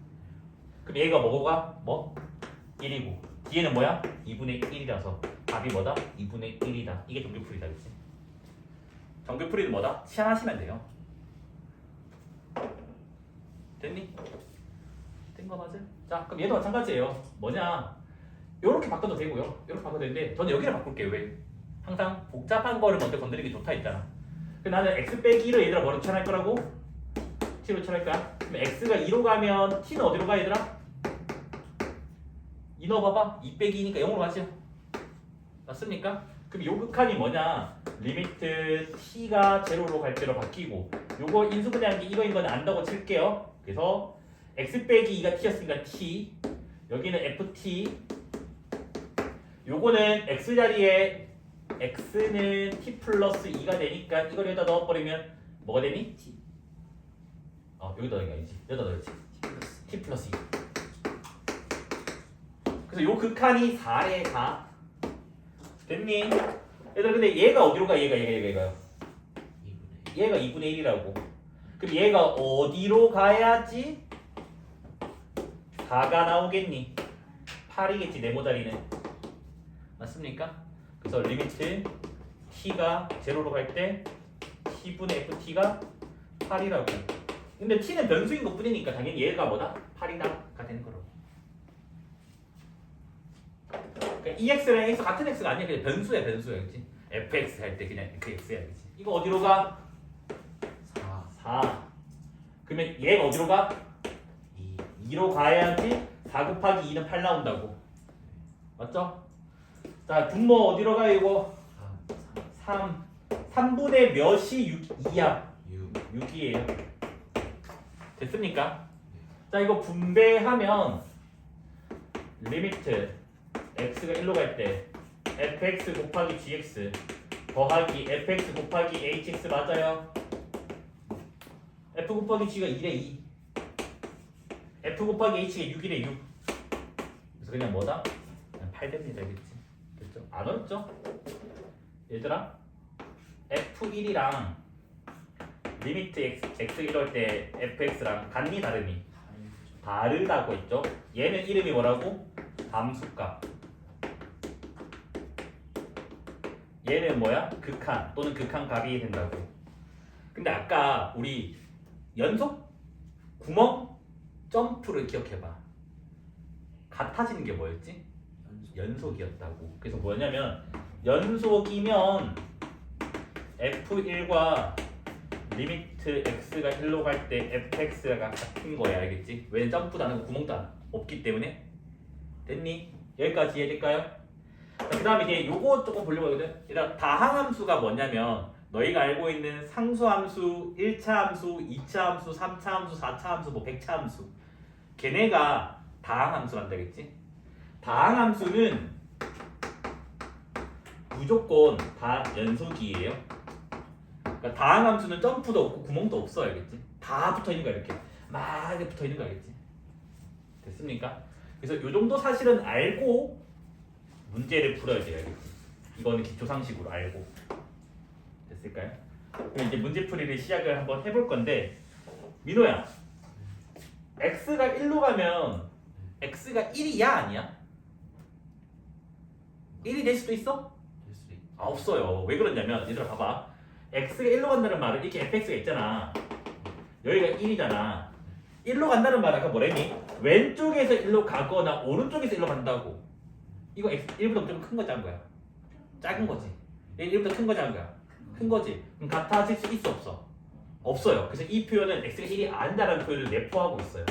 그럼 얘가 뭐가? 뭐? 1이고 뒤에는 뭐야? 2분의 1이라서 답이 뭐다? 2분의 1이다 이게 정규풀이다 그치? 정규풀이는 뭐다? 치환하시면 돼요 됐니? 된 거 맞아? 자 그럼 얘도 마찬가지예요 뭐냐 요렇게 바꿔도 되고요 요렇게 바꿔도 되는데 저는 여기를 바꿀게요 왜? 항상 복잡한 거를 먼저 건드리는 게 좋다 했잖아 그럼 나는 x 빼기 1을 얘들아 뭐로 치환할 거라고? t로 치환할 거야 그럼 x가 2로 가면 t는 어디로 가 얘들아? 2 넣어봐봐 2 빼기 2니까 0으로 가죠 맞습니까? 그럼 요 극한이 뭐냐 리미트 t가 0로 갈 때로 바뀌고 요거 인수분해한 게 이거인 건 안다고 칠게요 그래서 x 빼기 2가 t였으니까 t 여기는 ft 요거는 x 자리에 x는 t 플러스 2가 되니까 이걸 여기다 넣어버리면 뭐가 되니? t 여기다 넣는 게 아니지 여기다 넣어야지 t 플러스 2 그래서 요 극한이 4래 4 됐니? 얘들아 근데 얘가 어디로 가? 얘가요 2분의 1이라고 그럼 얘가 어디로 가야지 4가 나오겠니? 8이겠지 네모자리는 맞습니까? 그래서 리미트 t가 0로 갈 때 t분의 ft가 8이라고 근데 t는 변수인 것 뿐이니까 당연히 얘가 뭐다? 8이다가 되는 거라고 그러니까 EX랑 X 같은 X가 아니야 그냥 변수야 그치? fx 할 때 그냥 그 X야 그치? 이거 어디로 가? 4 그러면 얘가 어디로 가? 2로 가야지 4 곱하기 2는 8 나온다고 맞죠? 자 분모 어디로 가요 이거? 3분의 몇이 2야 6이에요 됐습니까? 자 이거 분배하면 리미트 x가 1로 갈 때 fx 곱하기 gx 더하기 fx 곱하기 hx 맞아요? f 곱하기 g가 2래 2 f 곱하기 h가 6이래 6 그래서 그냥 뭐다? 그냥 8 됩니다 알겠지? 됐죠? 안 어렵죠? 얘들아 f1이랑 리미트 x 1로 할 때 fx랑 같니 다르니? 다르다고 했죠? 얘는 이름이 뭐라고? 함수값 얘는 뭐야? 극한 또는 극한값이 된다고 근데 아까 우리 연속 구멍 점프를 기억해봐 같아지는 게 뭐였지? 연속이었다고 그래서 뭐냐면 연속이면 f1과 리미트 x가 1로 갈 때 fx가 같은 거야 알겠지? 왜냐면 점프도 안 하고 구멍도 없기 때문에 됐니? 여기까지 이해될까요? 그 다음에 이제 요거 조금 보려고 하거든 일단 다항함수가 뭐냐면 너희가 알고 있는 상수함수, 1차 함수, 2차 함수, 3차 함수, 4차 함수, 뭐 100차 함수 걔네가 다항함수란다 겠지? 다항함수는 무조건 다 연속이에요 그러니까 다항함수는 점프도 없고 구멍도 없어 알겠지? 다 붙어있는 거야 이렇게 막 이렇게 붙어있는 거 알겠지? 됐습니까? 그래서 요 정도 사실은 알고 문제를 풀어야 돼요. 이거는 기초 상식으로 알고. 됐을까요? 그럼 이제 문제 풀이를 시작을 한번 해볼 건데 민호야, x가 1로 가면 x가 1이야 아니야? 1이 될 수도 있어? 될 수도 있. 아 없어요. 왜 그러냐면 얘들아 봐봐. x가 1로 간다는 말은 이렇게 fx가 있잖아. 여기가 1이잖아. 1로 간다는 말은 아까 뭐랬니? 왼쪽에서 1로 가거나 오른쪽에서 1로 간다고. 이거 1보다 무조건 큰 거 작은 거야? 작은 거지. 1보다 큰 거 작은 거야? 큰 거지. 그럼 같아질 수 있어 없어? 없어요. 그래서 이 표현은 x가 1이 아니다라는 표현을 내포하고 있어요.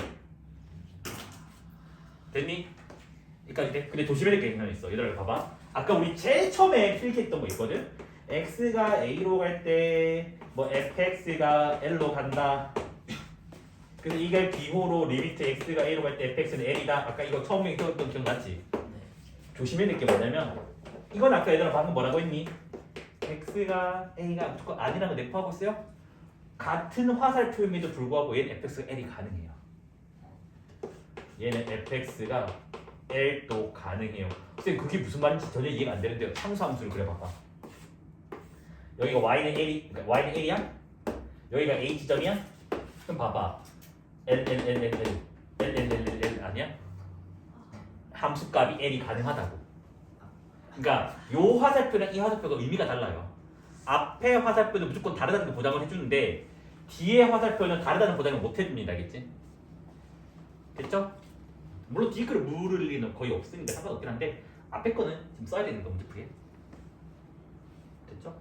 됐니? 여기까지 돼? 근데 조심해야 될 게 하나 있어. 얘들아 봐봐. 아까 우리 제일 처음에 필기했던 거 있거든? x가 a로 갈 때 뭐 fx가 l로 간다. 그래서 이게 비호로 리미트 x가 a로 갈 때 fx는 l이다. 아까 이거 처음에 했던 기억났지? 조심해야 될 게 뭐냐면 이건 아까 얘들아 방금 뭐라고 했니? x가 a가 무조건 아니라는 걸 내포하고 있어요? 같은 화살표임에도 불구하고 얘는 fx가 l이 가능해요. 얘는 fx가 l도 가능해요. 선생님 그게 무슨 말인지 전혀 이해가 안 되는데요. 상수함수를 그려봐봐. 여기가 y는 l이, 그러니까 y는 l이야? 여기가 a 지점이야? 그럼 봐봐. l 아니야? 함수값이 l이 가능하다고. 그러니까 요 화살표랑 이 화살표가 의미가 달라요. 앞에 화살표는 무조건 다르다는 거 보장을 해주는데 뒤에 화살표는 다르다는 보장을 못 해줍니다. 알겠지? 됐죠? 물론 뒤에 거를 물을 리는 거의 없으니까 상관없긴 한데 앞에 거는 지금 써야 되는 거 문제풀이에. 됐죠?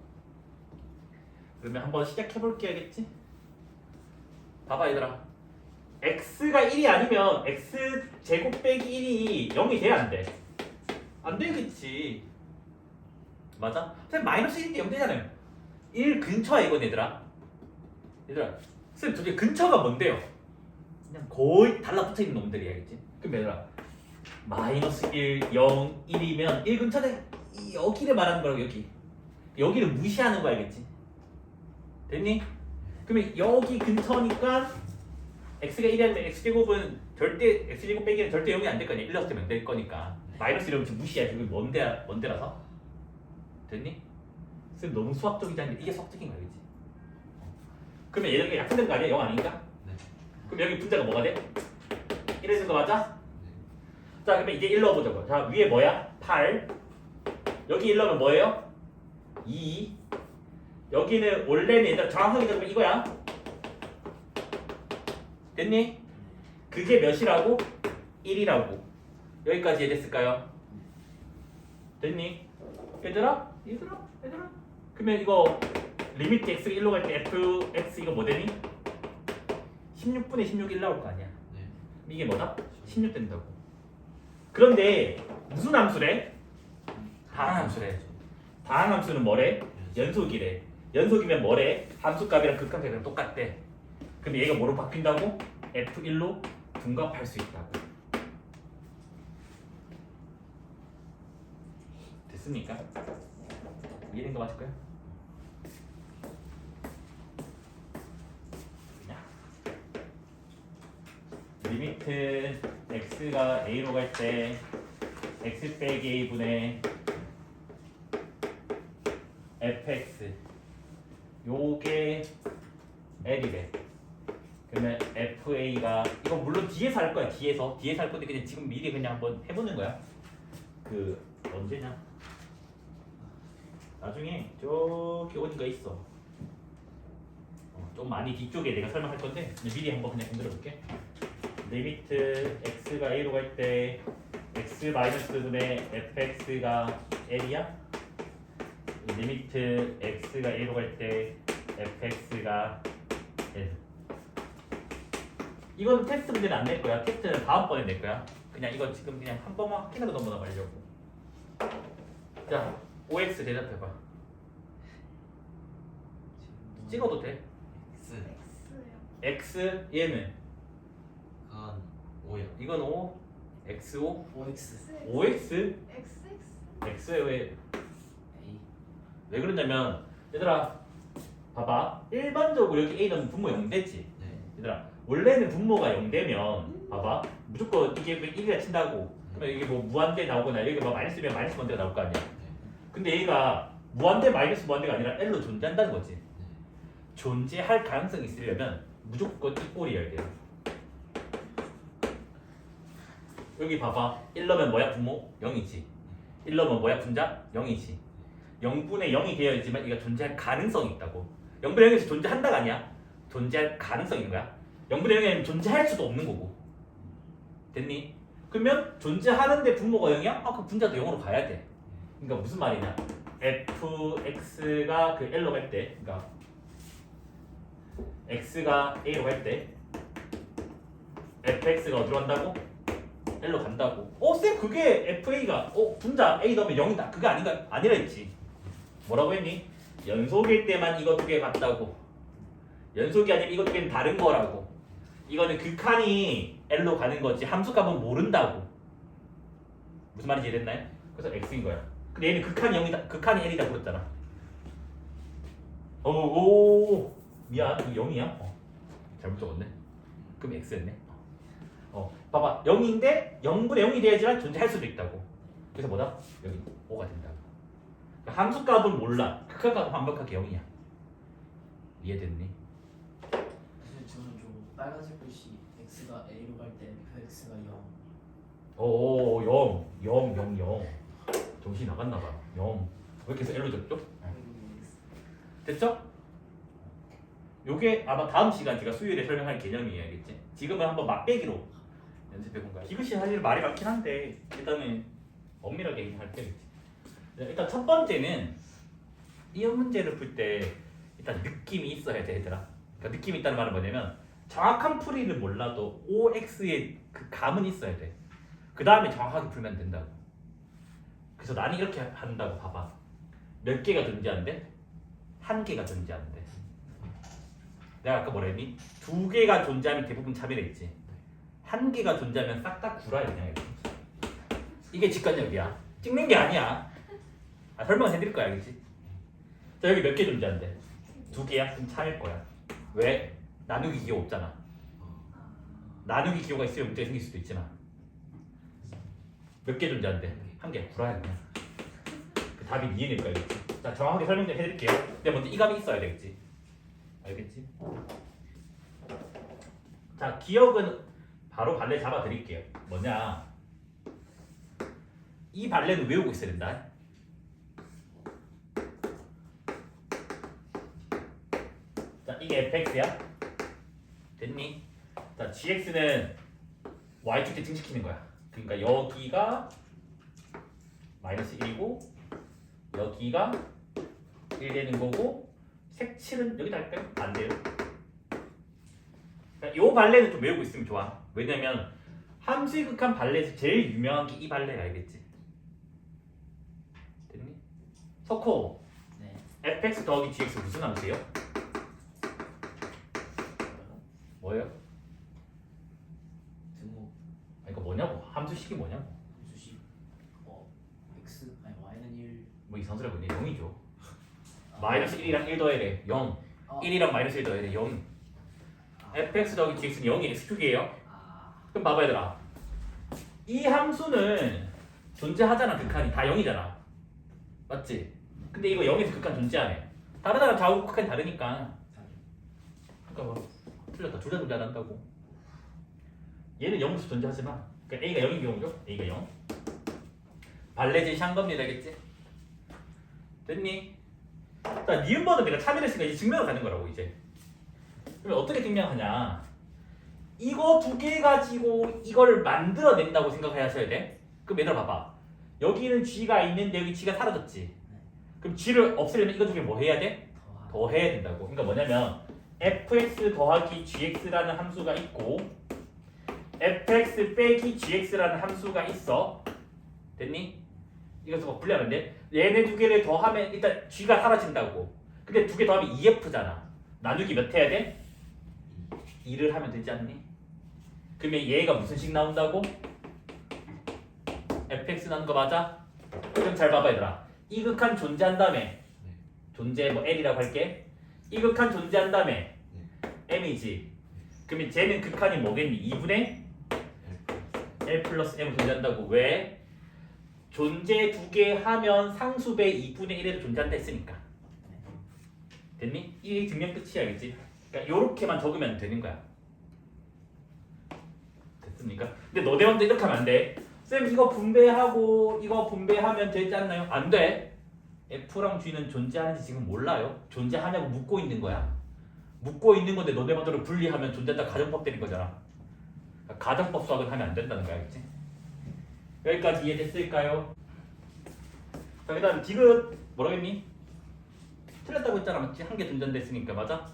그러면 한번 시작해볼게. 알겠지? 봐봐 얘들아. x가 1이 아니면 x제곱 빼기 1이 0이 돼야 안 돼? 안 되겠지. 맞아? 선생님 마이너스 1인데 0 되잖아요. 1 근처야 이건 얘들아. 얘들아 선생님 저게 근처가 뭔데요? 그냥 거의 달라붙어 있는 놈들이야. 알겠지? 그럼 얘들아 마이너스 1, 0, 1이면 1 근처는 여기를 말하는 거라고. 여기를 무시하는 거 알겠지? 됐니? 그러면 여기 근처니까 x가 1이 아니면 x제곱은 절대 x제곱 빼기는 절대 0이 안 될 거냐. 1 넣었으면 될 거니까 마이너스 1이면 지금 무시해. 여기 뭔데라서? 됐니? 쌤 너무 수학적이지 않은데 이게 수학적인 거 알겠지? 그러면 얘네가 약분된 거 아니야? 0 아닌가? 네. 그럼 여기 분자가 뭐가 돼? 1해준 거 맞아? 자 그러면 이제 1 넣어보자고. 자 위에 뭐야? 8. 여기 1 넣으면 뭐예요? 2. 여기는 원래는 얘들아 정확하게 잡으면 이거야. 됐니? 그게 몇이라고? 1이라고. 여기까지 이해됐을까요? 됐니? 얘들아? 그러면 이거 리미트 x가 1로 갈 때 fx 이거 뭐 되니? 16분의 16 1 나올 거 아니야. 네. 이게 뭐다? 16 된다고. 그런데 무슨 함수래? 다항함수래. 다항함수는 뭐래? 연속이래. 연속이면 뭐래? 함수값이랑 극한값이랑 똑같대. 근데 얘가 뭐로 바뀐다고? f1로 둔갑할 수 있다고. 됐습니까? 이해된 거 맞을까요? 리미트 x가 a로 갈 때 x 빼기 a분의 fx 요게 l이래. 그러면 fa가 이거 물론 뒤에서 할 거야. 뒤에서 할 건데 그냥 지금 미리 그냥 한번 해보는 거야. 그 언제냐? 나중에 저기 어딘가 있어. 좀 많이 뒤쪽에 내가 설명할 건데 미리 한번 그냥 건드려 볼게. 리미트 x가 a로 갈 때 x 마이너스 분의 fx가 l이야. 리미트 x가 a로 갈 때 fx가 l. 이건 테스트 문제는 안 낼 거야. 테스트는 다음번에 낼 거야. 그냥 이거 지금 그냥 한 번만 확인하고 넘어가려고. 자, OX 대답해봐. 찍어도 돼. X 얘는 그건 5요. 이건 O, XO, OX. OX, XX X에 왜 A. 왜 그러냐면 얘들아 봐봐. 일반적으로 여기 A 넣으면 분모 0되지. 네. 얘들아 원래는 분모가 0되면 봐봐. 무조건 이게 1이라 친다고. 그러면 이게 뭐 무한대 나오거나 여기 뭐 마이너스면 마이너스 무한대가 나올 거 아니야. 근데 얘가 무한대 마이너스 무한대가 아니라 L로 존재한다는 거지. 존재할 가능성이 있으려면 무조건 이 꼴이어야 돼요. 여기 봐봐. 1 넣으면 뭐야 분모? 0이지. 1 넣으면 뭐야 분자? 0이지. 0분의 0이 되어 있지만 이가 존재할 가능성이 있다고. 0분의 0에서 존재한다가 아니야. 존재할 가능성이 있는 거야. 0분의 0에는 존재할 수도 없는 거고. 됐니? 그러면 존재하는데 분모가 0이야? 아, 그 분자도 0으로 가야 돼. 그러니까 무슨 말이냐? fx가 그 L로 갈 때, 그러니까 x가 A로 갈 때 fx가 어디로 간다고? L로 간다고. 쌤 그게 fa가 분자 A 넣으면 0이다. 그게 아니라 했지. 뭐라고 했니? 연속일 때만 이거 두 개 같다고. 연속이 아니면 이거 두 개는 다른 거라고. 이거는 극한이 L로 가는 거지 함수값은 모른다고. 무슨 말인지 이해됐나요? 그래서 X인 거야. 근데 얘는 극한이 0이다, 극한이 L이다 그랬잖아. 오 미안, 이거 0이야? 잘못 적었네. 그럼 X였네. 봐봐, 0인데 0분의 0이 돼야지만 존재할 수도 있다고. 그래서 뭐다? 여기 5가 된다고. 그러니까 함수값은 몰라. 극한값은 완벽하게 0이야. 이해됐니? 사실 저는 좀 빨간색 글씨 x가 a로 갈 때 fx가 0. 0. 정신이 나갔나봐. 0. 왜 이렇게 해서 L로 적죠? 됐죠? 요게 아마 다음 시간 제가 수요일에 설명할 개념이에요. 알겠지? 지금은 한번 맛배기로 연습해본 거야. 이것이 사실 말이 많긴 한데 일단은 엄밀하게 얘기할게. 일단 첫 번째는 이 문제를 풀 때 일단 느낌이 있어야 돼, 얘들아. 그러니까 느낌이 있다는 말은 뭐냐면 정확한 풀이를 몰라도 OX의 그 감은 있어야 돼. 그 다음에 정확하게 풀면 된다고. 그래서 나는 이렇게 한다고. 봐봐. 몇 개가 존재한대? 한 개가 존재한대. 내가 아까 뭐라 했니? 두 개가 존재하면 대부분 차별해 있지. 한 개가 존재하면 싹 다 구라야 그냥. 이게 직관력이야. 찍는 게 아니야. 설명을 해드릴 거야, 알겠지? 자, 여기 몇 개 존재한대? 두 개야? 그럼 차일 거야. 왜? 나누기 기호 없잖아. 나누기 기호가 있으면 문제가 생길 수도 있지만 몇 개 존재한대? 한 개. 구라야 그냥. 그 답이 이해될 거야, 알겠지? 자, 정확하게 설명 좀 해드릴게요. 근데 먼저 이 값이 있어야 되겠지. 알겠지? 자, 기억은 바로 발레 잡아 드릴게요. 뭐냐? 이 발레는 외우고 있어야 된다. 자, 이게 fx야. 됐니? 자, gx는 y축에 증식시키는 거야. 그러니까 여기가 마이너스 1이고 여기가 1 되는 거고 색칠은 여기다 할까요? 안 돼요. 이 발레는 좀 외우고 있으면 좋아. 왜냐면 함수의 극한 발레에서 제일 유명한 게 이 발레야, 알겠지? 됐니? 석호, 네. fx 더하기 gx 무슨 함수예요? 뭐예요? 등호 이거 뭐냐고? 함수식이 뭐냐고? 수식 x 아니 y는 1. 뭐 이상한 소리 하고 있네. 0이죠. 마이너스 1이랑 1 더해야 돼. 0. 1이랑 마이너스 1 더해야 돼. 0. fx 더하기 gx는 0이 x축이에요. 그럼 봐봐 얘들아. 이 함수는 존재하잖아. 극한이 다 0이잖아. 맞지? 근데 이거 0에서 극한 존재하네. 다르다는 좌우 극한이 다르니까. 그러니까 뭐 틀렸다. 둘 다 존재한다고. 얘는 0에서 존재하지만 그러니까 A가 0인 경우죠. A가 0. 발레제시 한 겁니다. 알겠지? 됐니? 자, 니은번은 내가 차별했으니까 이제 증명을 가는 거라고 이제. 그러면 어떻게 증명하냐? 이거 두 개 가지고 이걸 만들어낸다고 생각하셔야 돼. 그럼 얘들아 봐봐. 여기는 G가 있는데 여기 G가 사라졌지. 그럼 G를 없애려면 이거 중에 뭐 해야 돼? 더 해야 된다고. 그러니까 뭐냐면 fx 더하기 gx라는 함수가 있고 fx 빼기 gx라는 함수가 있어. 됐니? 이것을 뭐 분리하면 돼. 얘네 두 개를 더하면 일단 g가 사라진다고. 근데 두 개 더하면 2f잖아. 나누기 몇 해야 돼? 2를 하면 되지 않니? 그러면 얘가 무슨 식 나온다고? fx 나오는 거 맞아? 그럼 잘 봐봐 얘들아. 이 극한 존재한 다음에 존재 뭐 L이라고 할게. 이 극한 존재한 다음에 M이지. 그러면 쟤는 극한이 뭐겠니? 2분의 L 플러스 M은 존재한다고. 왜? 존재 두 개 하면 상수배 2분의 1에도 존재한다 했으니까. 됐니? 이게 증명 끝이야, 알겠지? 그러니까 요렇게만 적으면 되는 거야. 됐습니까? 근데 너 대왕도 이렇게 하면 안 돼. 쌤 이거 분배하고 이거 분배하면 되지 않나요? 안 돼. F랑 G는 존재하는지 지금 몰라요. 존재하냐고 묻고 있는 거야. 묻고 있는 건데 너네 맘대로 분리하면 존재한다 가정법 되는 거잖아. 그러니까 가정법 수학은 하면 안 된다는 거야, 알겠지? 여기까지 이해됐을까요? 자, 그다음 디귿 뭐라고 했니? 틀렸다고 했잖아, 맞지? 한 개 존재했으니까 맞아?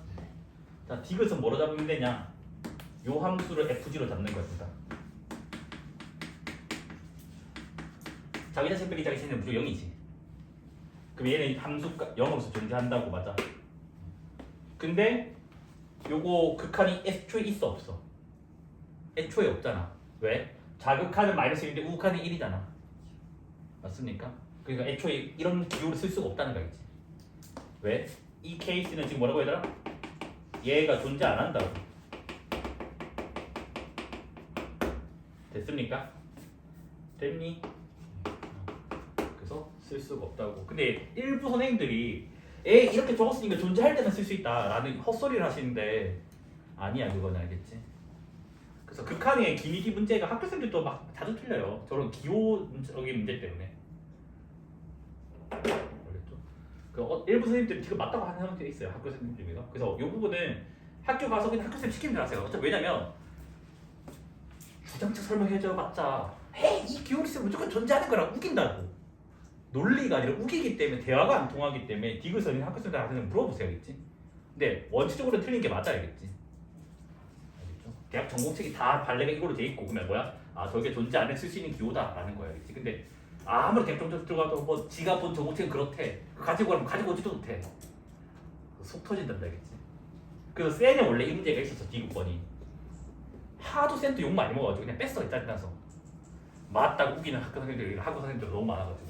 자, 디귿은 뭐로 잡으면 되냐? 요 함수를 FG로 잡는 겁니다. 자기 자신 빼기 자기 자신은 무조건 0이지. 그럼 얘는 함수가 0으로서 존재한다고 맞아. 근데 요거 극한이 애초에 있어 없어? 애초에 없잖아. 왜? 자극하는 마이너스 1인데 우극하는 1이잖아. 맞습니까? 그러니까 애초에 이런 기호를 쓸 수가 없다는 거겠지. 왜? 이 케이스는 지금 뭐라고 해야 되나? 얘가 존재 안 한다고. 됐습니까? 됐니? 그래서 쓸 수가 없다고. 근데 일부 선생님들이 이렇게 적었으니까 존재할 때는 쓸 수 있다라는 헛소리를 하시는데 아니야, 그건 알겠지? 그래서 극한의 기니기 문제가 학교 생들도 막 자주 틀려요. 저런 기호적인 문제 때문에. 알겠죠? 일부 선생님들이 지금 맞다고 하는 사람들이 있어요, 학교 선생님 중에서. 그래서 이 부분은 학교 가서 그냥 학교 선생님 시키는 줄 아세요. 어차피 왜냐면 주장책 설명해줘 봤자 이 기호를 쓰면 무조건 존재하는 거라 우긴다고. 논리가 아니라 우기기 때문에 대화가 안 통하기 때문에 디귿은 학교 선생님한테 물어보세요, 알겠지? 근데 원칙적으로 틀린 게 맞아, 알겠지? 알겠죠? 대학 전공책이 다 발레가 이걸로 돼 있고 그러면 뭐야? 저게 존재 안에 쓸 수 있는 기호다라는 거야, 알겠지? 근데 아무리 대학 전공책 들어가도 뭐 지가 본 전공책은 그렇대. 가지고 가면 가지고 오지도 못해. 속 터진단다, 알겠지? 그래서 쌤에 원래 이 문제가 있었어, 디귿번이. 하도 쌤도 욕 많이 먹어가지고 그냥 뺐어, 짜증나서. 맞다고 우기는 학교 선생님들 너무 많아가지고.